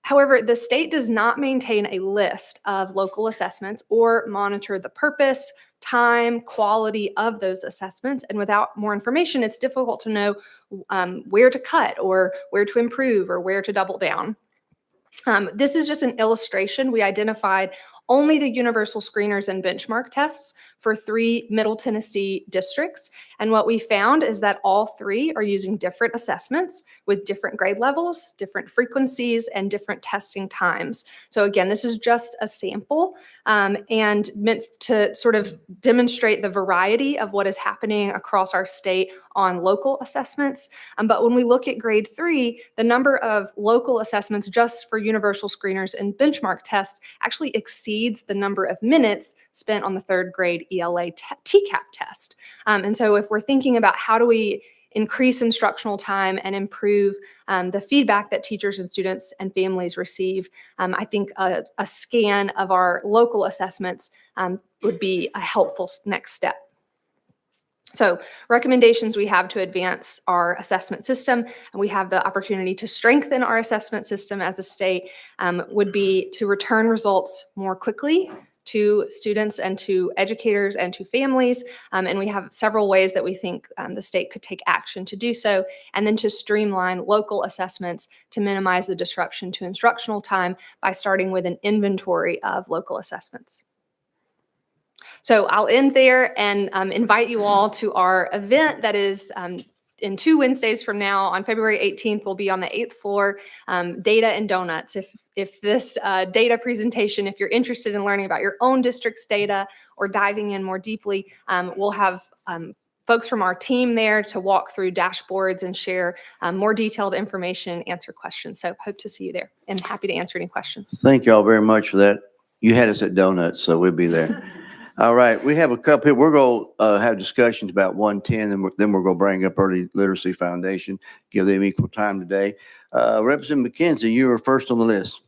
[SPEAKER 16] However, the state does not maintain a list of local assessments or monitor the purpose, time, quality of those assessments. And without more information, it's difficult to know where to cut or where to improve or where to double down. This is just an illustration. We identified only the universal screeners and benchmark tests for 3 Middle Tennessee districts. And what we found is that all 3 are using different assessments with different grade levels, different frequencies, and different testing times. So again, this is just a sample and meant to sort of demonstrate the variety of what is happening across our state on local assessments. But when we look at grade 3, the number of local assessments just for universal screeners and benchmark tests actually exceeds the number of minutes spent on the 3rd grade ELA TCAP test. And so if we're thinking about how do we increase instructional time and improve the feedback that teachers and students and families receive, I think a scan of our local assessments would be a helpful next step. So recommendations we have to advance our assessment system, and we have the opportunity to strengthen our assessment system as a state, would be to return results more quickly to students and to educators and to families. And we have several ways that we think the state could take action to do so, and then to streamline local assessments to minimize the disruption to instructional time by starting with an inventory of local assessments. So I'll end there and invite you all to our event that is in 2 Wednesdays from now. On February 18th, we'll be on the 8th floor, Data and Donuts. If this data presentation, if you're interested in learning about your own district's data or diving in more deeply, we'll have folks from our team there to walk through dashboards and share more detailed information, answer questions. So hope to see you there and happy to answer any questions.
[SPEAKER 1] Thank you all very much for that. You had us at donuts, so we'll be there. All right, we have a couple here. We're going to have discussions about 110, and then we're going to bring up Early Literacy Foundation, give them equal time today. Representative McKenzie, you were first on the list.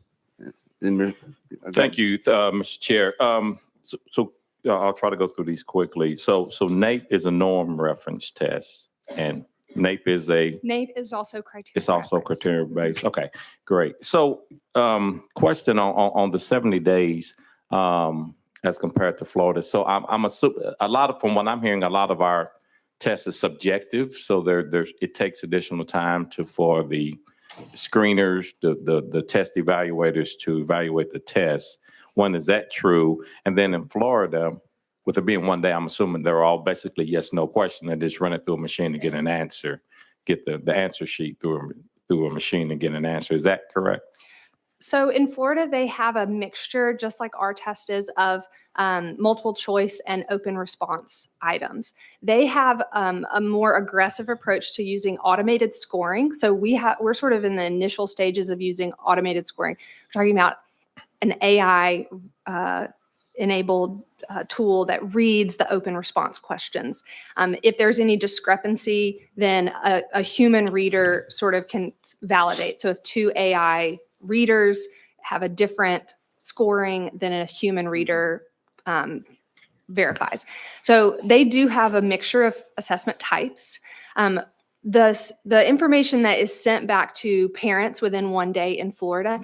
[SPEAKER 4] Thank you, Mr. Chair. So I'll try to go through these quickly. So NAEP is a norm reference test, and NAEP is
[SPEAKER 16] NAEP is also criteria.
[SPEAKER 4] It's also criteria based. Okay, great. So question on the 70 days. As compared to Florida. So I'm assuming from what I'm hearing, a lot of our tests is subjective. So it takes additional time for the screeners, the test evaluators to evaluate the tests. One, is that true? And then in Florida, with it being 1 day, I'm assuming they're all basically yes, no question and just run it through a machine to get an answer. get the answer sheet through a machine and get an answer. Is that correct?
[SPEAKER 16] So in Florida, they have a mixture, just like our test is, of multiple choice and open response items. They have a more aggressive approach to using automated scoring. So we're sort of in the initial stages of using automated scoring. We're talking about an AI enabled tool that reads the open response questions. If there's any discrepancy, then a human reader sort of can validate. So if two AI readers have a different scoring than a human reader verifies. So they do have a mixture of assessment types. The information that is sent back to parents within 1 day in Florida,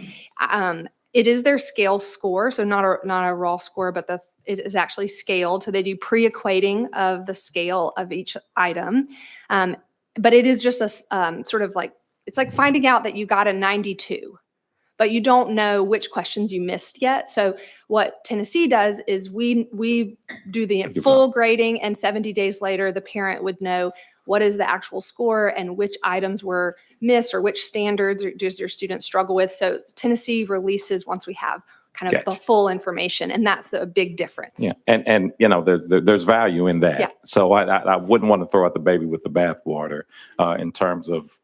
[SPEAKER 16] it is their scale score, so not a raw score, but it is actually scaled. So they do pre-equating of the scale of each item. But it is just a sort of like, it's like finding out that you got a 92, but you don't know which questions you missed yet. So what Tennessee does is we do the full grading, and 70 days later, the parent would know what is the actual score and which items were missed or which standards does your student struggle with. So Tennessee releases once we have kind of the full information, and that's the big difference.
[SPEAKER 4] Yeah, and you know, there's value in that.
[SPEAKER 16] Yeah.
[SPEAKER 4] So I wouldn't want to throw out the baby with the bathwater in terms of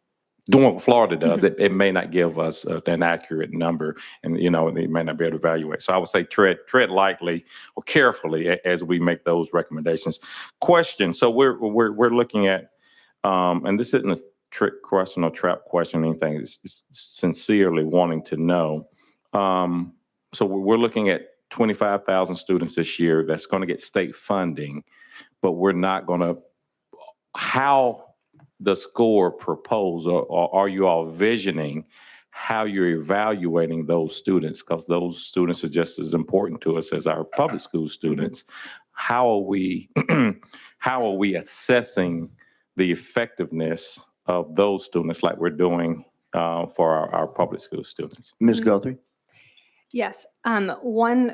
[SPEAKER 4] doing what Florida does. It may not give us an accurate number, and you know, they may not be able to evaluate. So I would say tread lightly or carefully as we make those recommendations. Question. So we're looking at, and this isn't a trick question or trap question or anything. It's sincerely wanting to know. So we're looking at 25,000 students this year that's going to get state funding, but we're not going to. How the score proposed, or are you all visioning how you're evaluating those students? Because those students are just as important to us as our public school students. How are we assessing the effectiveness of those students like we're doing for our public school students?
[SPEAKER 1] Ms. Guthrie?
[SPEAKER 16] Yes. One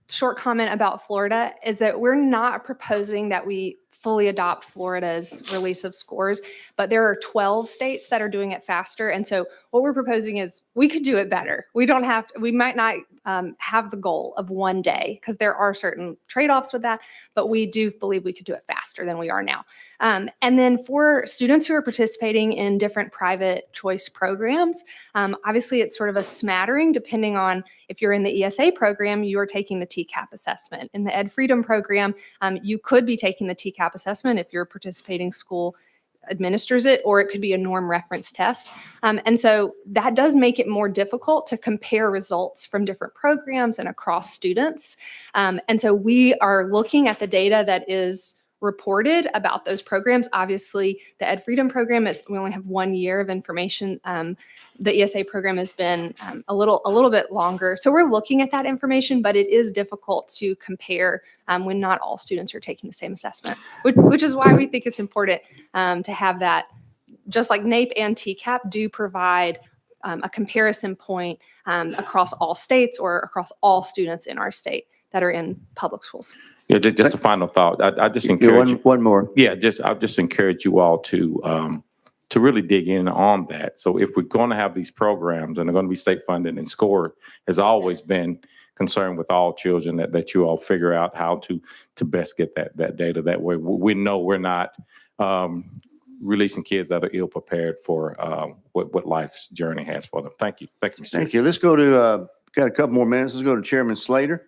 [SPEAKER 16] short comment about Florida is that we're not proposing that we fully adopt Florida's release of scores, but there are 12 states that are doing it faster. And so what we're proposing is we could do it better. We might not have the goal of 1 day, because there are certain trade-offs with that, but we do believe we could do it faster than we are now. And then for students who are participating in different private choice programs, obviously it's sort of a smattering depending on if you're in the ESA program, you are taking the TCAP assessment. In the Ed Freedom program, you could be taking the TCAP assessment if your participating school administers it, or it could be a norm reference test. And so that does make it more difficult to compare results from different programs and across students. And so we are looking at the data that is reported about those programs. Obviously, the Ed Freedom program we only have 1 year of information. The ESA program has been a little bit longer. So we're looking at that information, but it is difficult to compare when not all students are taking the same assessment, which is why we think it's important to have that. Just like NAEP and TCAP do provide a comparison point across all states or across all students in our state that are in public schools.
[SPEAKER 4] Yeah, just a final thought. I just encourage
[SPEAKER 1] one more.
[SPEAKER 4] Yeah, I'll just encourage you all to really dig in on that. So if we're going to have these programs and they're going to be state funded, and SCORE has always been concerned with all children, that you all figure out how to best get that data. That way we know we're not releasing kids that are ill prepared for what life's journey has for them. Thank you. Thanks, Mr.
[SPEAKER 1] Thank you. Let's go to, got a couple more minutes. Let's go to Chairman Slater.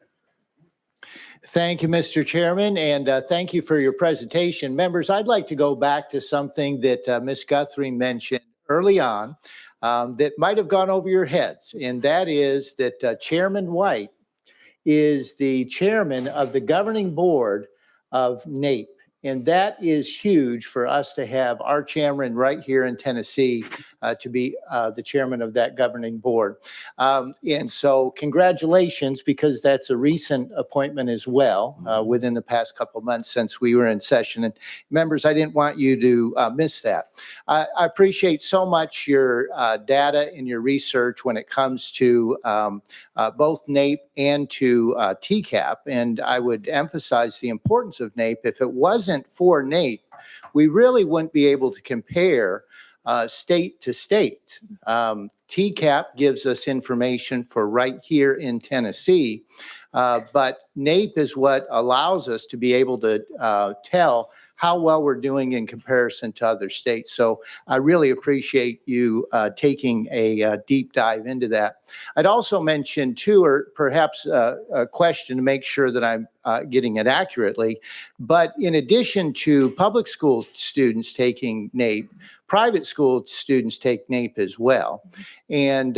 [SPEAKER 14] Thank you, Mr. Chairman, and thank you for your presentation. Members, I'd like to go back to something that Ms. Guthrie mentioned early on that might have gone over your heads, and that is that Chairman White is the chairman of the governing board of NAEP. And that is huge for us to have our chairman right here in Tennessee to be the chairman of that governing board. And so congratulations, because that's a recent appointment as well within the past couple of months since we were in session. And members, I didn't want you to miss that. I appreciate so much your data and your research when it comes to both NAEP and to TCAP. And I would emphasize the importance of NAEP. If it wasn't for NAEP, we really wouldn't be able to compare state to state. TCAP gives us information for right here in Tennessee, but NAEP is what allows us to be able to tell how well we're doing in comparison to other states. So I really appreciate you taking a deep dive into that. I'd also mention too, or perhaps a question to make sure that I'm getting it accurately, but in addition to public school students taking NAEP, private school students take NAEP as well. And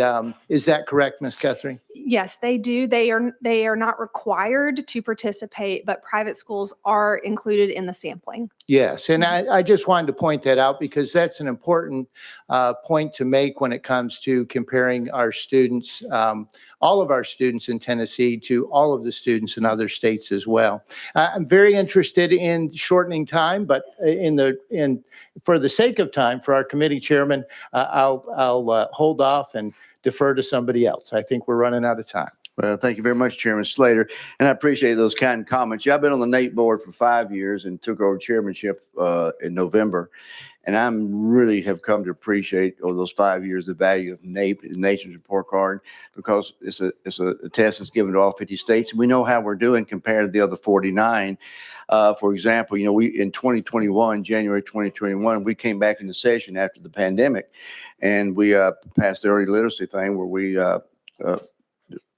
[SPEAKER 14] is that correct, Ms. Guthrie?
[SPEAKER 16] Yes, they do. They are not required to participate, but private schools are included in the sampling.
[SPEAKER 14] Yes, and I just wanted to point that out because that's an important point to make when it comes to comparing our students, all of our students in Tennessee to all of the students in other states as well. I'm very interested in shortening time, but for the sake of time, for our committee chairman, I'll hold off and defer to somebody else. I think we're running out of time.
[SPEAKER 1] Well, thank you very much, Chairman Slater. And I appreciate those kind comments. Yeah, I've been on the NAEP board for 5 years and took over chairmanship in November. And I'm really have come to appreciate over those 5 years the value of NAEP, the Nation's Report Card, because it's a test that's given to all 50 states. We know how we're doing compared to the other 49. For example, we in 2021, January 2021, we came back into session after the pandemic, and we passed the early literacy thing where we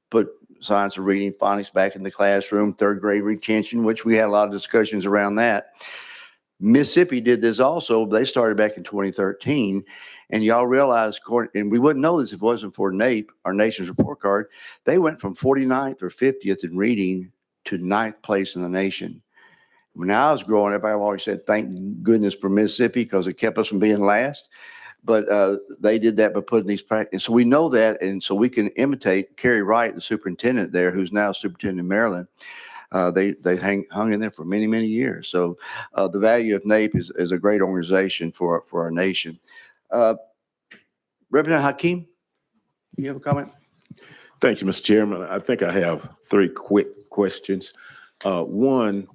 [SPEAKER 1] put science of reading, phonics back in the classroom, third grade retention, which we had a lot of discussions around that. Mississippi did this also. They started back in 2013. And y'all realize, and we wouldn't know this if it wasn't for NAEP, our Nation's Report Card, they went from 49th or 50th in reading to 9th place in the nation. When I was growing up, I always said, thank goodness for Mississippi because it kept us from being last. But they did that by putting these practice. So we know that, and so we can imitate Kerry Wright, the superintendent there, who's now superintendent in Maryland. They hung in there for many, many years. So the value of NAEP is a great organization for our nation. Representative Hakeem, you have a comment?
[SPEAKER 18] Thank you, Mr. Chairman. I think I have 3 quick questions. One,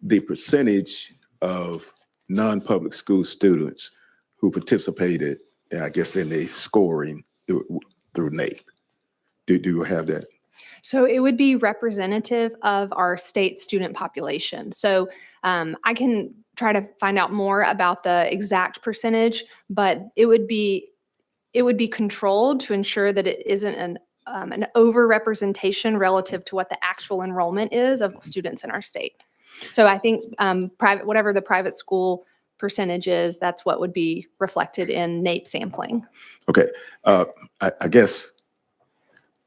[SPEAKER 18] the percentage of non-public school students who participated, I guess, in the scoring through NAEP. Do you have that?
[SPEAKER 16] So it would be representative of our state student population. So I can try to find out more about the exact percentage, but it would be controlled to ensure that it isn't an over-representation relative to what the actual enrollment is of students in our state. So I think whatever the private school percentage is, that's what would be reflected in NAEP sampling.
[SPEAKER 18] Okay. I guess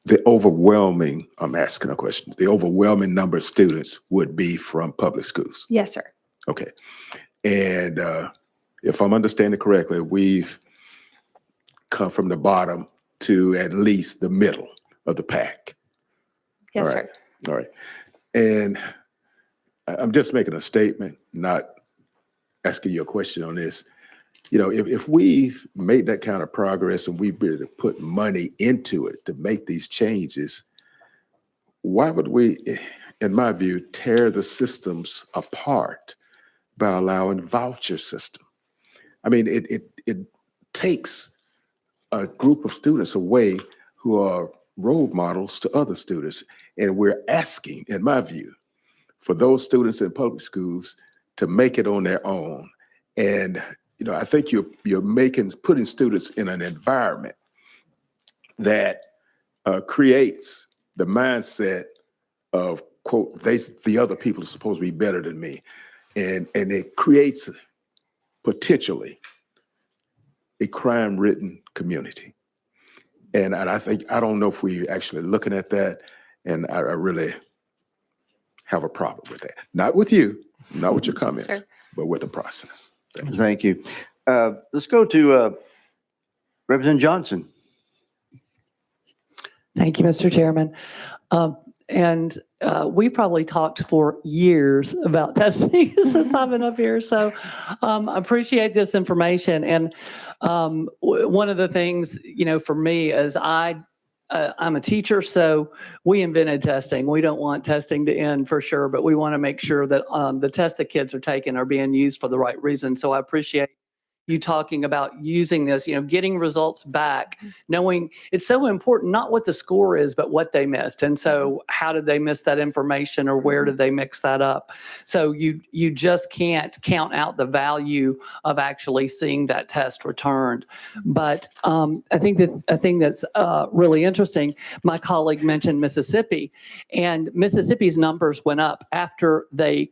[SPEAKER 18] I'm asking a question. The overwhelming number of students would be from public schools.
[SPEAKER 16] Yes, sir.
[SPEAKER 18] Okay. And if I'm understanding correctly, we've come from the bottom to at least the middle of the pack.
[SPEAKER 16] Yes,
[SPEAKER 18] All right.
[SPEAKER 16] sir.
[SPEAKER 18] All right. And I'm just making a statement, not asking you a question on this. If we've made that kind of progress and we've been able to put money into it to make these changes, why would we, in my view, tear the systems apart by allowing voucher system? I mean, it takes a group of students away who are role models to other students. And we're asking, in my view, for those students in public schools to make it on their own. And I think you're putting students in an environment that creates the mindset of, quote, the other people are supposed to be better than me. And it creates potentially a crime-ridden community. And I don't know if we're actually looking at that. And I really have a problem with that. Not with you, not with your comments,
[SPEAKER 16] Sir.
[SPEAKER 18] but with the process.
[SPEAKER 1] Thank you. Let's go to Representative Johnson.
[SPEAKER 19] Thank you, Mr. Chairman. We probably talked for years about testing since I've been up here. So I appreciate this information. And one of the things, for me is I I'm a teacher, so we invented testing. We don't want testing to end for sure, but we want to make sure that the tests that kids are taking are being used for the right reason. So I appreciate you talking about using this, getting results back, knowing it's so important, not what the score is, but what they missed. And so how did they miss that information, or where did they mix that up? So you just can't count out the value of actually seeing that test returned. But I think that a thing that's really interesting, my colleague mentioned Mississippi, and Mississippi's numbers went up after they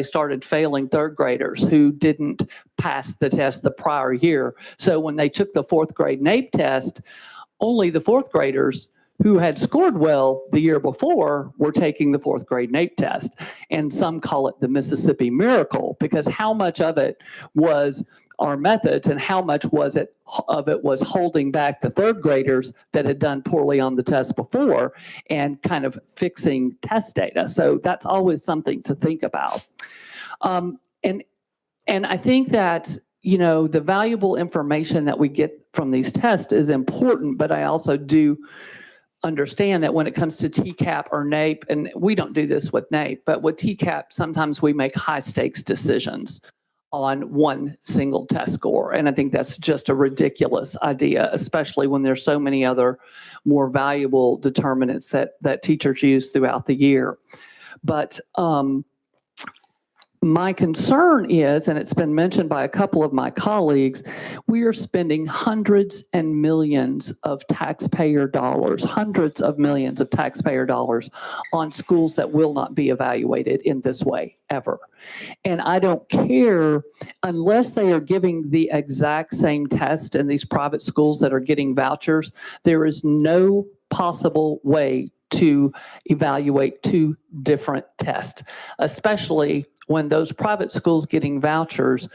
[SPEAKER 19] started failing third graders who didn't pass the test the prior year. So when they took the fourth grade NAEP test, only the fourth graders who had scored well the year before were taking the fourth grade NAEP test. And some call it the Mississippi miracle, because how much of it was our methods and how much was holding back the third graders that had done poorly on the test before and kind of fixing test data. So that's always something to think about. And I think that, the valuable information that we get from these tests is important, but I also do understand that when it comes to TCAP or NAEP, and we don't do this with NAEP, but with TCAP, sometimes we make high stakes decisions on one single test score. And I think that's just a ridiculous idea, especially when there's so many other more valuable determinants that teachers use throughout the year. But my concern is, and it's been mentioned by a couple of my colleagues, we are spending hundreds and millions of taxpayer dollars, hundreds of millions of taxpayer dollars on schools that will not be evaluated in this way ever. And I don't care unless they are giving the exact same test in these private schools that are getting vouchers. There is no possible way to evaluate two different tests, especially when those private schools getting vouchers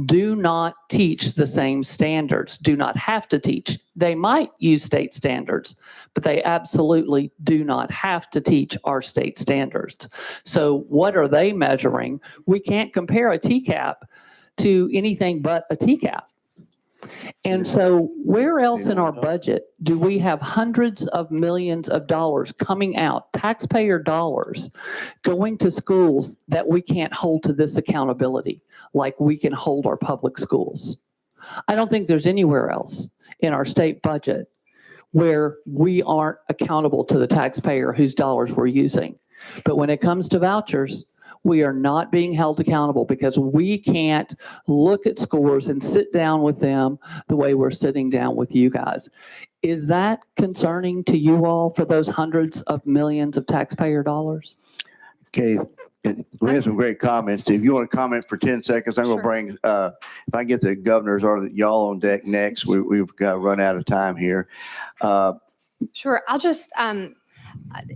[SPEAKER 19] do not teach the same standards, do not have to teach. They might use state standards, but they absolutely do not have to teach our state standards. So what are they measuring? We can't compare a TCAP to anything but a TCAP. And so where else in our budget do we have hundreds of millions of dollars coming out, taxpayer dollars, going to schools that we can't hold to this accountability like we can hold our public schools? I don't think there's anywhere else in our state budget where we aren't accountable to the taxpayer whose dollars we're using. But when it comes to vouchers, we are not being held accountable because we can't look at scores and sit down with them the way we're sitting down with you guys. Is that concerning to you all for those hundreds of millions of taxpayer dollars?
[SPEAKER 1] Okay, we have some great comments. If you want to comment for 10 seconds, I'm going to bring, if I get the governors or y'all on deck next, we've got to run out of time here.
[SPEAKER 16] Sure. I'll just,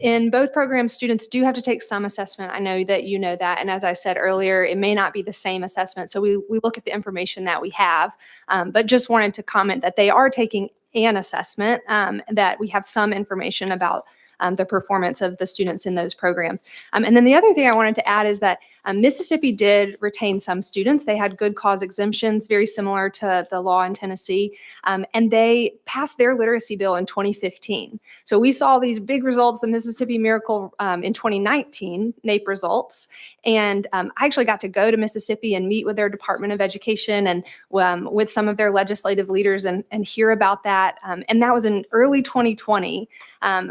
[SPEAKER 16] in both programs, students do have to take some assessment. I know that you know that. And as I said earlier, it may not be the same assessment. So we look at the information that we have, but just wanted to comment that they are taking an assessment, that we have some information about the performance of the students in those programs. And then the other thing I wanted to add is that Mississippi did retain some students. They had good cause exemptions, very similar to the law in Tennessee, and they passed their literacy bill in 2015. So we saw these big results, the Mississippi Miracle in 2019, NAEP results. And I actually got to go to Mississippi and meet with their Department of Education and with some of their legislative leaders and hear about that. And that was in early 2020,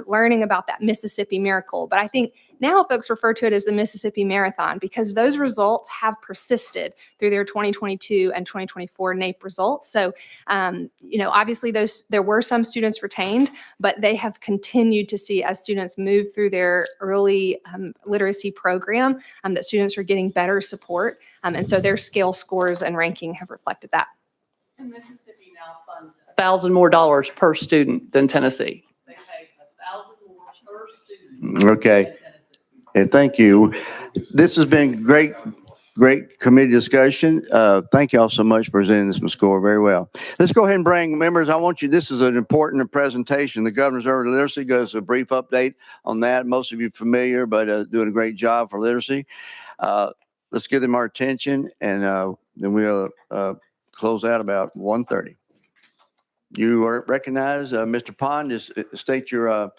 [SPEAKER 16] learning about that Mississippi Miracle. But I think now folks refer to it as the Mississippi Marathon because those results have persisted through their 2022 and 2024 NAEP results. So, obviously there were some students retained, but they have continued to see as students move through their early literacy program that students are getting better support. And so their scale scores and ranking have reflected that.
[SPEAKER 19] And Mississippi now funds $1,000 more per student than Tennessee. They pay $1,000 more per student.
[SPEAKER 1] Okay. And thank you. This has been great committee discussion. Thank you all so much for presenting this, Ms. Gore, very well. Let's go ahead and bring members. This is an important presentation. The Governor's Early Literacy goes a brief update on that. Most of you familiar, but doing a great job for literacy. Let's give them our attention and then we'll close out about 1:30. You are recognized. Mr. Pond, state your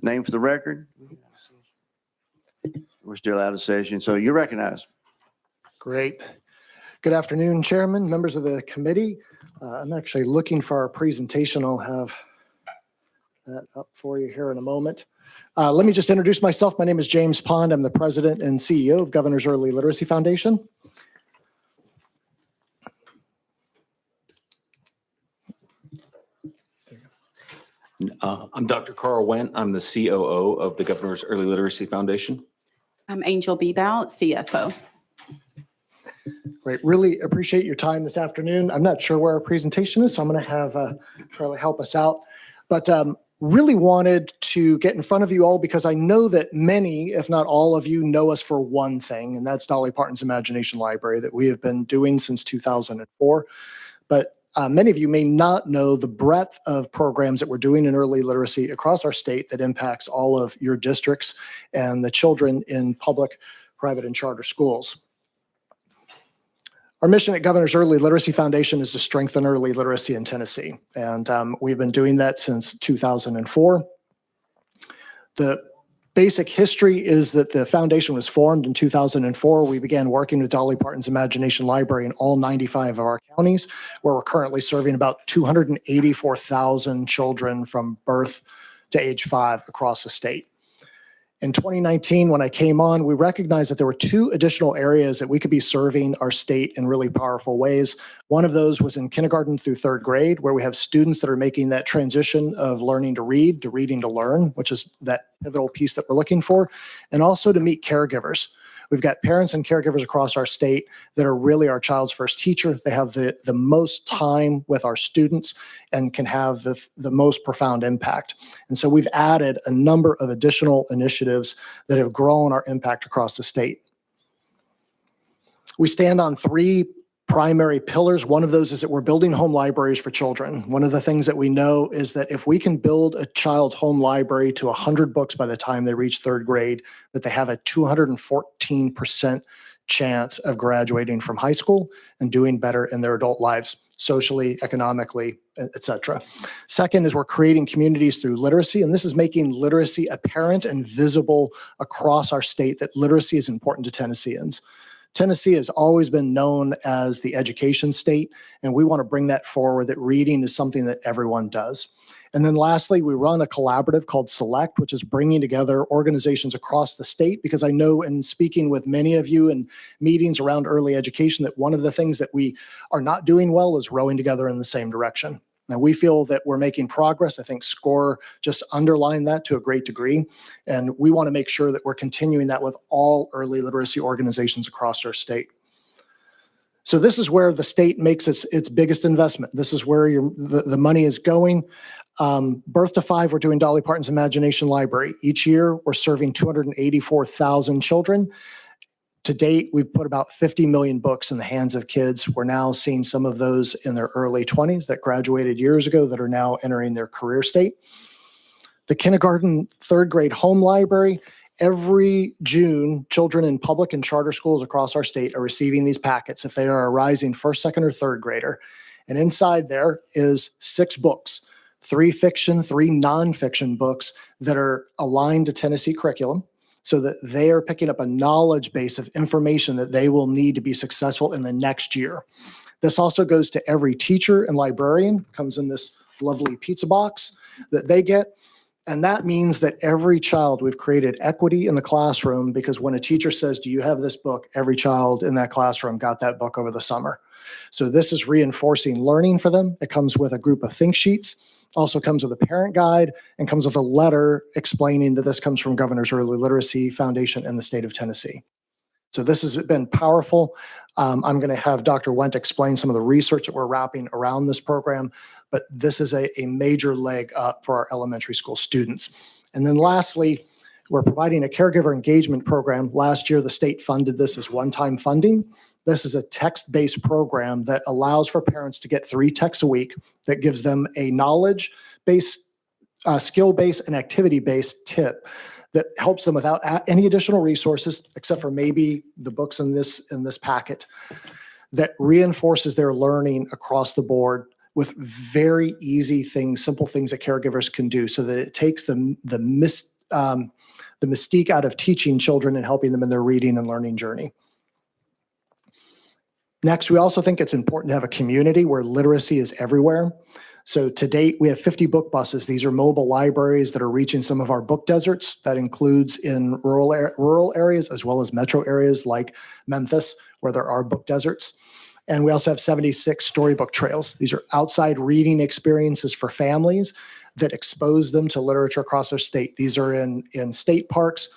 [SPEAKER 1] name for the record. We're still out of session, so you're recognized.
[SPEAKER 20] Great. Good afternoon, Chairman, members of the committee. I'm actually looking for our presentation. I'll have that up for you here in a moment. Let me just introduce myself. My name is James Pond. I'm the president and CEO of Governor's Early Literacy Foundation.
[SPEAKER 21] I'm Dr. Carl Wendt. I'm the COO of the Governor's Early Literacy Foundation.
[SPEAKER 22] I'm Angel Bebout, CFO.
[SPEAKER 20] Great. Really appreciate your time this afternoon. I'm not sure where our presentation is, so I'm going to have Charlie help us out. But really wanted to get in front of you all because I know that many, if not all of you, know us for one thing, and that's Dolly Parton's Imagination Library that we have been doing since 2004. But many of you may not know the breadth of programs that we're doing in early literacy across our state that impacts all of your districts and the children in public, private, and charter schools. Our mission at Governor's Early Literacy Foundation is to strengthen early literacy in Tennessee, and we've been doing that since 2004. The basic history is that the foundation was formed in 2004. We began working with Dolly Parton's Imagination Library in all 95 of our counties, where we're currently serving about 284,000 children from birth to age 5 across the state. In 2019, when I came on, we recognized that there were 2 additional areas that we could be serving our state in really powerful ways. One of those was in kindergarten through 3rd grade, where we have students that are making that transition of learning to read to reading to learn, which is that pivotal piece that we're looking for, and also to meet caregivers. We've got parents and caregivers across our state that are really our child's first teacher. They have the most time with our students and can have the most profound impact. And so we've added a number of additional initiatives that have grown our impact across the state. We stand on 3 primary pillars. One of those is that we're building home libraries for children. One of the things that we know is that if we can build a child's home library to 100 books by the time they reach 3rd grade, that they have a 214% chance of graduating from high school and doing better in their adult lives, socially, economically, etc. Second is we're creating communities through literacy, and this is making literacy apparent and visible across our state, that literacy is important to Tennesseans. Tennessee has always been known as the education state, and we want to bring that forward, that reading is something that everyone does. And then lastly, we run a collaborative called SELECT, which is bringing together organizations across the state, because I know in speaking with many of you in meetings around early education that one of the things that we are not doing well is rowing together in the same direction. Now, we feel that we're making progress. I think SCORE just underlined that to a great degree. And we want to make sure that we're continuing that with all early literacy organizations across our state. So this is where the state makes its biggest investment. This is where the money is going. Birth to 5, we're doing Dolly Parton's Imagination Library. Each year, we're serving 284,000 children. To date, we've put about 50 million books in the hands of kids. We're now seeing some of those in their early 20s that graduated years ago that are now entering their career state. The kindergarten, 3rd grade home library, every June, children in public and charter schools across our state are receiving these packets if they are a rising 1st, 2nd, or 3rd grader. And inside there is 6 books, 3 fiction, 3 nonfiction books that are aligned to Tennessee curriculum, so that they are picking up a knowledge base of information that they will need to be successful in the next year. This also goes to every teacher and librarian, comes in this lovely pizza box that they get. And that means that every child, we've created equity in the classroom, because when a teacher says, do you have this book? Every child in that classroom got that book over the summer. So this is reinforcing learning for them. It comes with a group of think sheets. Also comes with a parent guide, and comes with a letter explaining that this comes from Governor's Early Literacy Foundation in the state of Tennessee. So this has been powerful. I'm going to have Dr. Wendt explain some of the research that we're wrapping around this program, but this is a major leg up for our elementary school students. And then lastly, we're providing a caregiver engagement program. Last year, the state funded this as one-time funding. This is a text-based program that allows for parents to get 3 texts a week that gives them a knowledge-based, skill-based, and activity-based tip that helps them without any additional resources, except for maybe the books in this packet, that reinforces their learning across the board with very easy things, simple things that caregivers can do so that it takes the mystique out of teaching children and helping them in their reading and learning journey. Next, we also think it's important to have a community where literacy is everywhere. So to date, we have 50 book buses. These are mobile libraries that are reaching some of our book deserts. That includes in rural areas as well as metro areas like Memphis, where there are book deserts. And we also have 76 storybook trails. These are outside reading experiences for families that expose them to literature across our state. These are in state parks.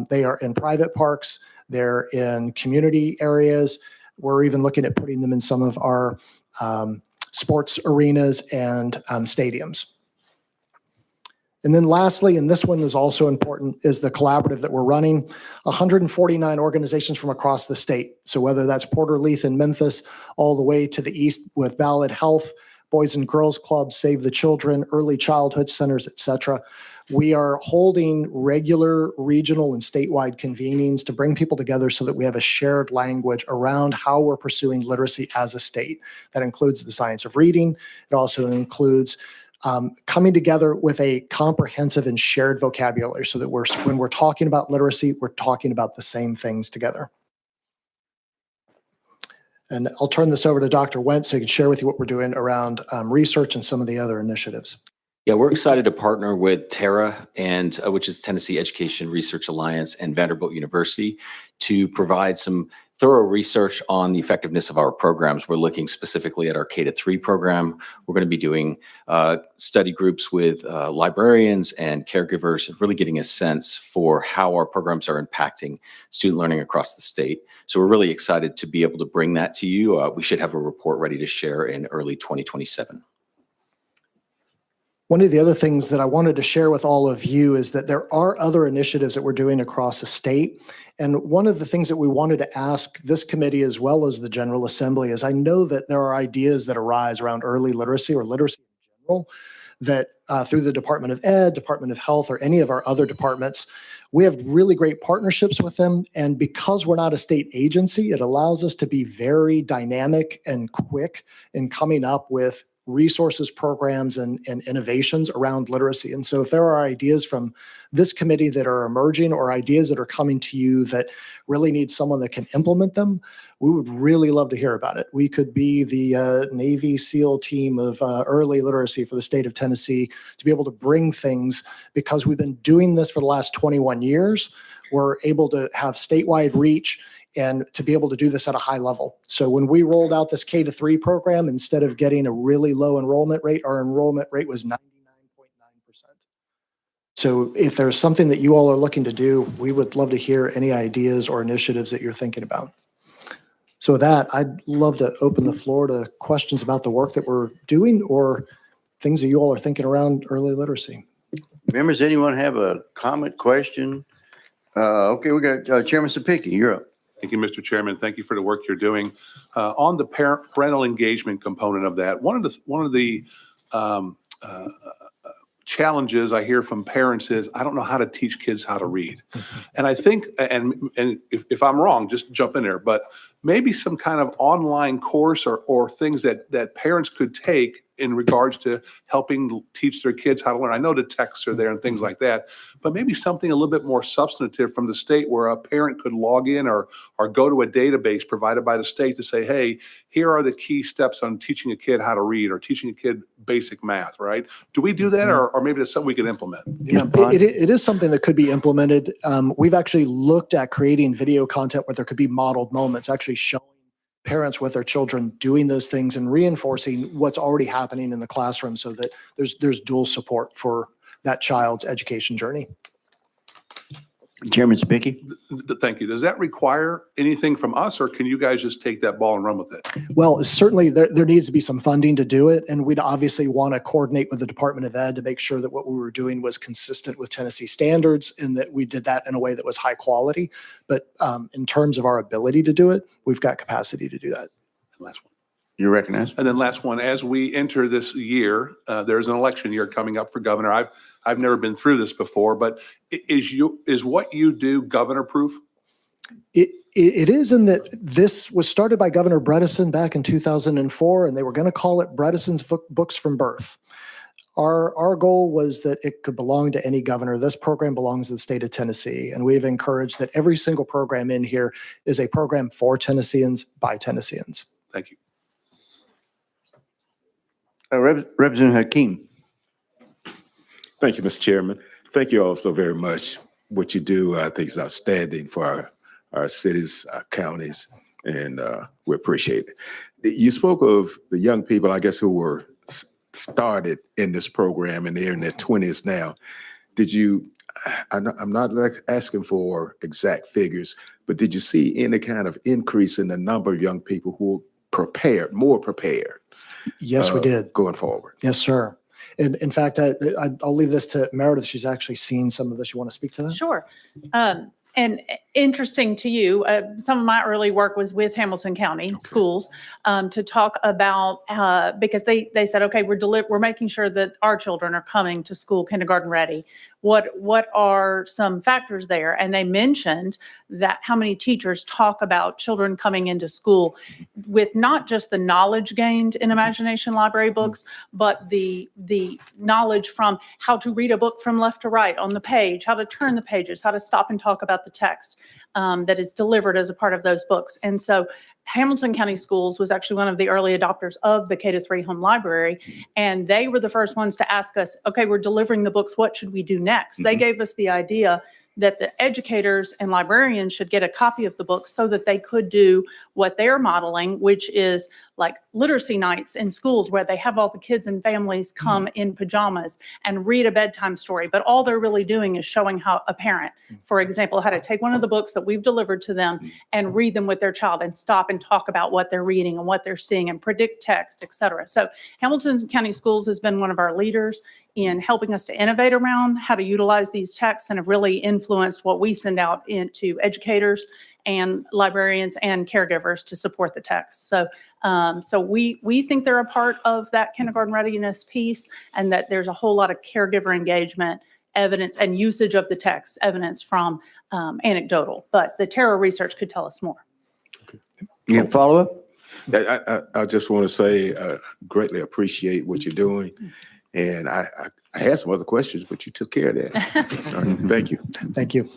[SPEAKER 20] They are in private parks. They're in community areas. We're even looking at putting them in some of our sports arenas and stadiums. And then lastly, and this one is also important, is the collaborative that we're running. 149 organizations from across the state. So whether that's Porter Leith in Memphis, all the way to the east with Ballad Health, Boys and Girls Clubs, Save the Children, Early Childhood Centers, etc. We are holding regular regional and statewide convenings to bring people together so that we have a shared language around how we're pursuing literacy as a state. That includes the science of reading. It also includes coming together with a comprehensive and shared vocabulary so that when we're talking about literacy, we're talking about the same things together. And I'll turn this over to Dr. Wentz so he can share with you what we're doing around research and some of the other initiatives.
[SPEAKER 21] Yeah, we're excited to partner with TERRA, which is Tennessee Education Research Alliance, and Vanderbilt University to provide some thorough research on the effectiveness of our programs. We're looking specifically at our K-3 program. We're going to be doing study groups with librarians and caregivers, really getting a sense for how our programs are impacting student learning across the state. So we're really excited to be able to bring that to you. We should have a report ready to share in early 2027.
[SPEAKER 20] One of the other things that I wanted to share with all of you is that there are other initiatives that we're doing across the state. And one of the things that we wanted to ask this committee as well as the General Assembly is I know that there are ideas that arise around early literacy or literacy in general that through the Department of Ed, Department of Health, or any of our other departments, we have really great partnerships with them. And because we're not a state agency, it allows us to be very dynamic and quick in coming up with resources, programs, and innovations around literacy. And so if there are ideas from this committee that are emerging or ideas that are coming to you that really need someone that can implement them, we would really love to hear about it. We could be the Navy SEAL team of early literacy for the state of Tennessee to be able to bring things, because we've been doing this for the last 21 years. We're able to have statewide reach and to be able to do this at a high level. So when we rolled out this K-3 program, instead of getting a really low enrollment rate, our enrollment rate was 99.9%. So if there's something that you all are looking to do, we would love to hear any ideas or initiatives that you're thinking about. So with that, I'd love to open the floor to questions about the work that we're doing or things that you all are thinking around early literacy.
[SPEAKER 1] Members, anyone have a comment, question? Okay, we got Chairman Sapicki, you're up.
[SPEAKER 8] Thank you, Mr. Chairman. Thank you for the work you're doing. On the parental engagement component of that, one of the challenges I hear from parents is, I don't know how to teach kids how to read. And I think, and if I'm wrong, just jump in there, but maybe some kind of online course or things that parents could take in regards to helping teach their kids how to learn. I know the texts are there and things like that, but maybe something a little bit more substantive from the state where a parent could log in or go to a database provided by the state to say, hey, here are the key steps on teaching a kid how to read or teaching a kid basic math, right? Do we do that, or maybe that's something we can implement?
[SPEAKER 20] Yeah, it is something that could be implemented. We've actually looked at creating video content where there could be modeled moments, actually showing parents with their children doing those things and reinforcing what's already happening in the classroom so that there's dual support for that child's education journey.
[SPEAKER 1] Chairman Sapicki.
[SPEAKER 8] Thank you. Does that require anything from us, or can you guys just take that ball and run with it?
[SPEAKER 20] Well, certainly there needs to be some funding to do it. And we'd obviously want to coordinate with the Department of Ed to make sure that what we were doing was consistent with Tennessee standards and that we did that in a way that was high quality. But in terms of our ability to do it, we've got capacity to do that.
[SPEAKER 8] Last one.
[SPEAKER 1] You recognize?
[SPEAKER 8] And then last one, as we enter this year, there's an election year coming up for governor. I've never been through this before, but is what you do governor proof?
[SPEAKER 20] It is in that this was started by Governor Bredesen back in 2004, and they were going to call it Bredesen's Books from Birth. Our goal was that it could belong to any governor. This program belongs to the state of Tennessee, and we've encouraged that every single program in here is a program for Tennesseans by Tennesseans.
[SPEAKER 8] Thank you.
[SPEAKER 1] Representative Hakeem.
[SPEAKER 18] Thank you, Mr. Chairman. Thank you all so very much. What you do, I think, is outstanding for our cities, our counties, and we appreciate it. You spoke of the young people, I guess, who were started in this program and they're in their 20s now. Did you, I'm not asking for exact figures, but did you see any kind of increase in the number of young people who were more prepared?
[SPEAKER 20] Yes, we did.
[SPEAKER 18] Going forward.
[SPEAKER 20] Yes, sir. And in fact, I'll leave this to Meredith. She's actually seen some of this. You want to speak to that?
[SPEAKER 2] Sure. And interesting to you, some of my early work was with Hamilton County Schools to talk about, because they said, okay, we're making sure that our children are coming to school kindergarten ready. What are some factors there? And they mentioned that how many teachers talk about children coming into school with not just the knowledge gained in Imagination Library books, but the knowledge from how to read a book from left to right on the page, how to turn the pages, how to stop and talk about the text that is delivered as a part of those books. And so Hamilton County Schools was actually one of the early adopters of the K-3 home library. And they were the first ones to ask us, okay, we're delivering the books. What should we do next? They gave us the idea that the educators and librarians should get a copy of the books so that they could do what they're modeling, which is like literacy nights in schools where they have all the kids and families come in pajamas and read a bedtime story. But all they're really doing is showing how a parent, for example, how to take one of the books that we've delivered to them and read them with their child and stop and talk about what they're reading and what they're seeing and predict text, et cetera. So Hamilton County Schools has been one of our leaders in helping us to innovate around how to utilize these texts and have really influenced what we send out into educators and librarians and caregivers to support the text. So we think they're a part of that kindergarten readiness piece, and that there's a whole lot of caregiver engagement evidence and usage of the text evidence from anecdotal, but the Terra research could tell us more.
[SPEAKER 1] You have follow up?
[SPEAKER 18] I just want to say, greatly appreciate what you're doing. And I had some other questions, but you took care of that. Thank you.
[SPEAKER 20] Thank you.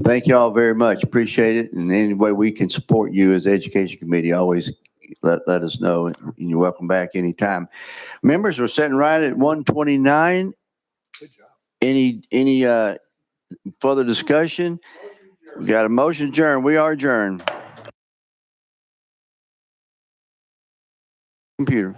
[SPEAKER 1] Thank you all very much. Appreciate it. And any way we can support you as Education Committee, always let us know. And you're welcome back anytime. Members, we're sitting right at 1:29. Good job. Any further discussion? We got a motion adjourned. We are adjourned. Computer.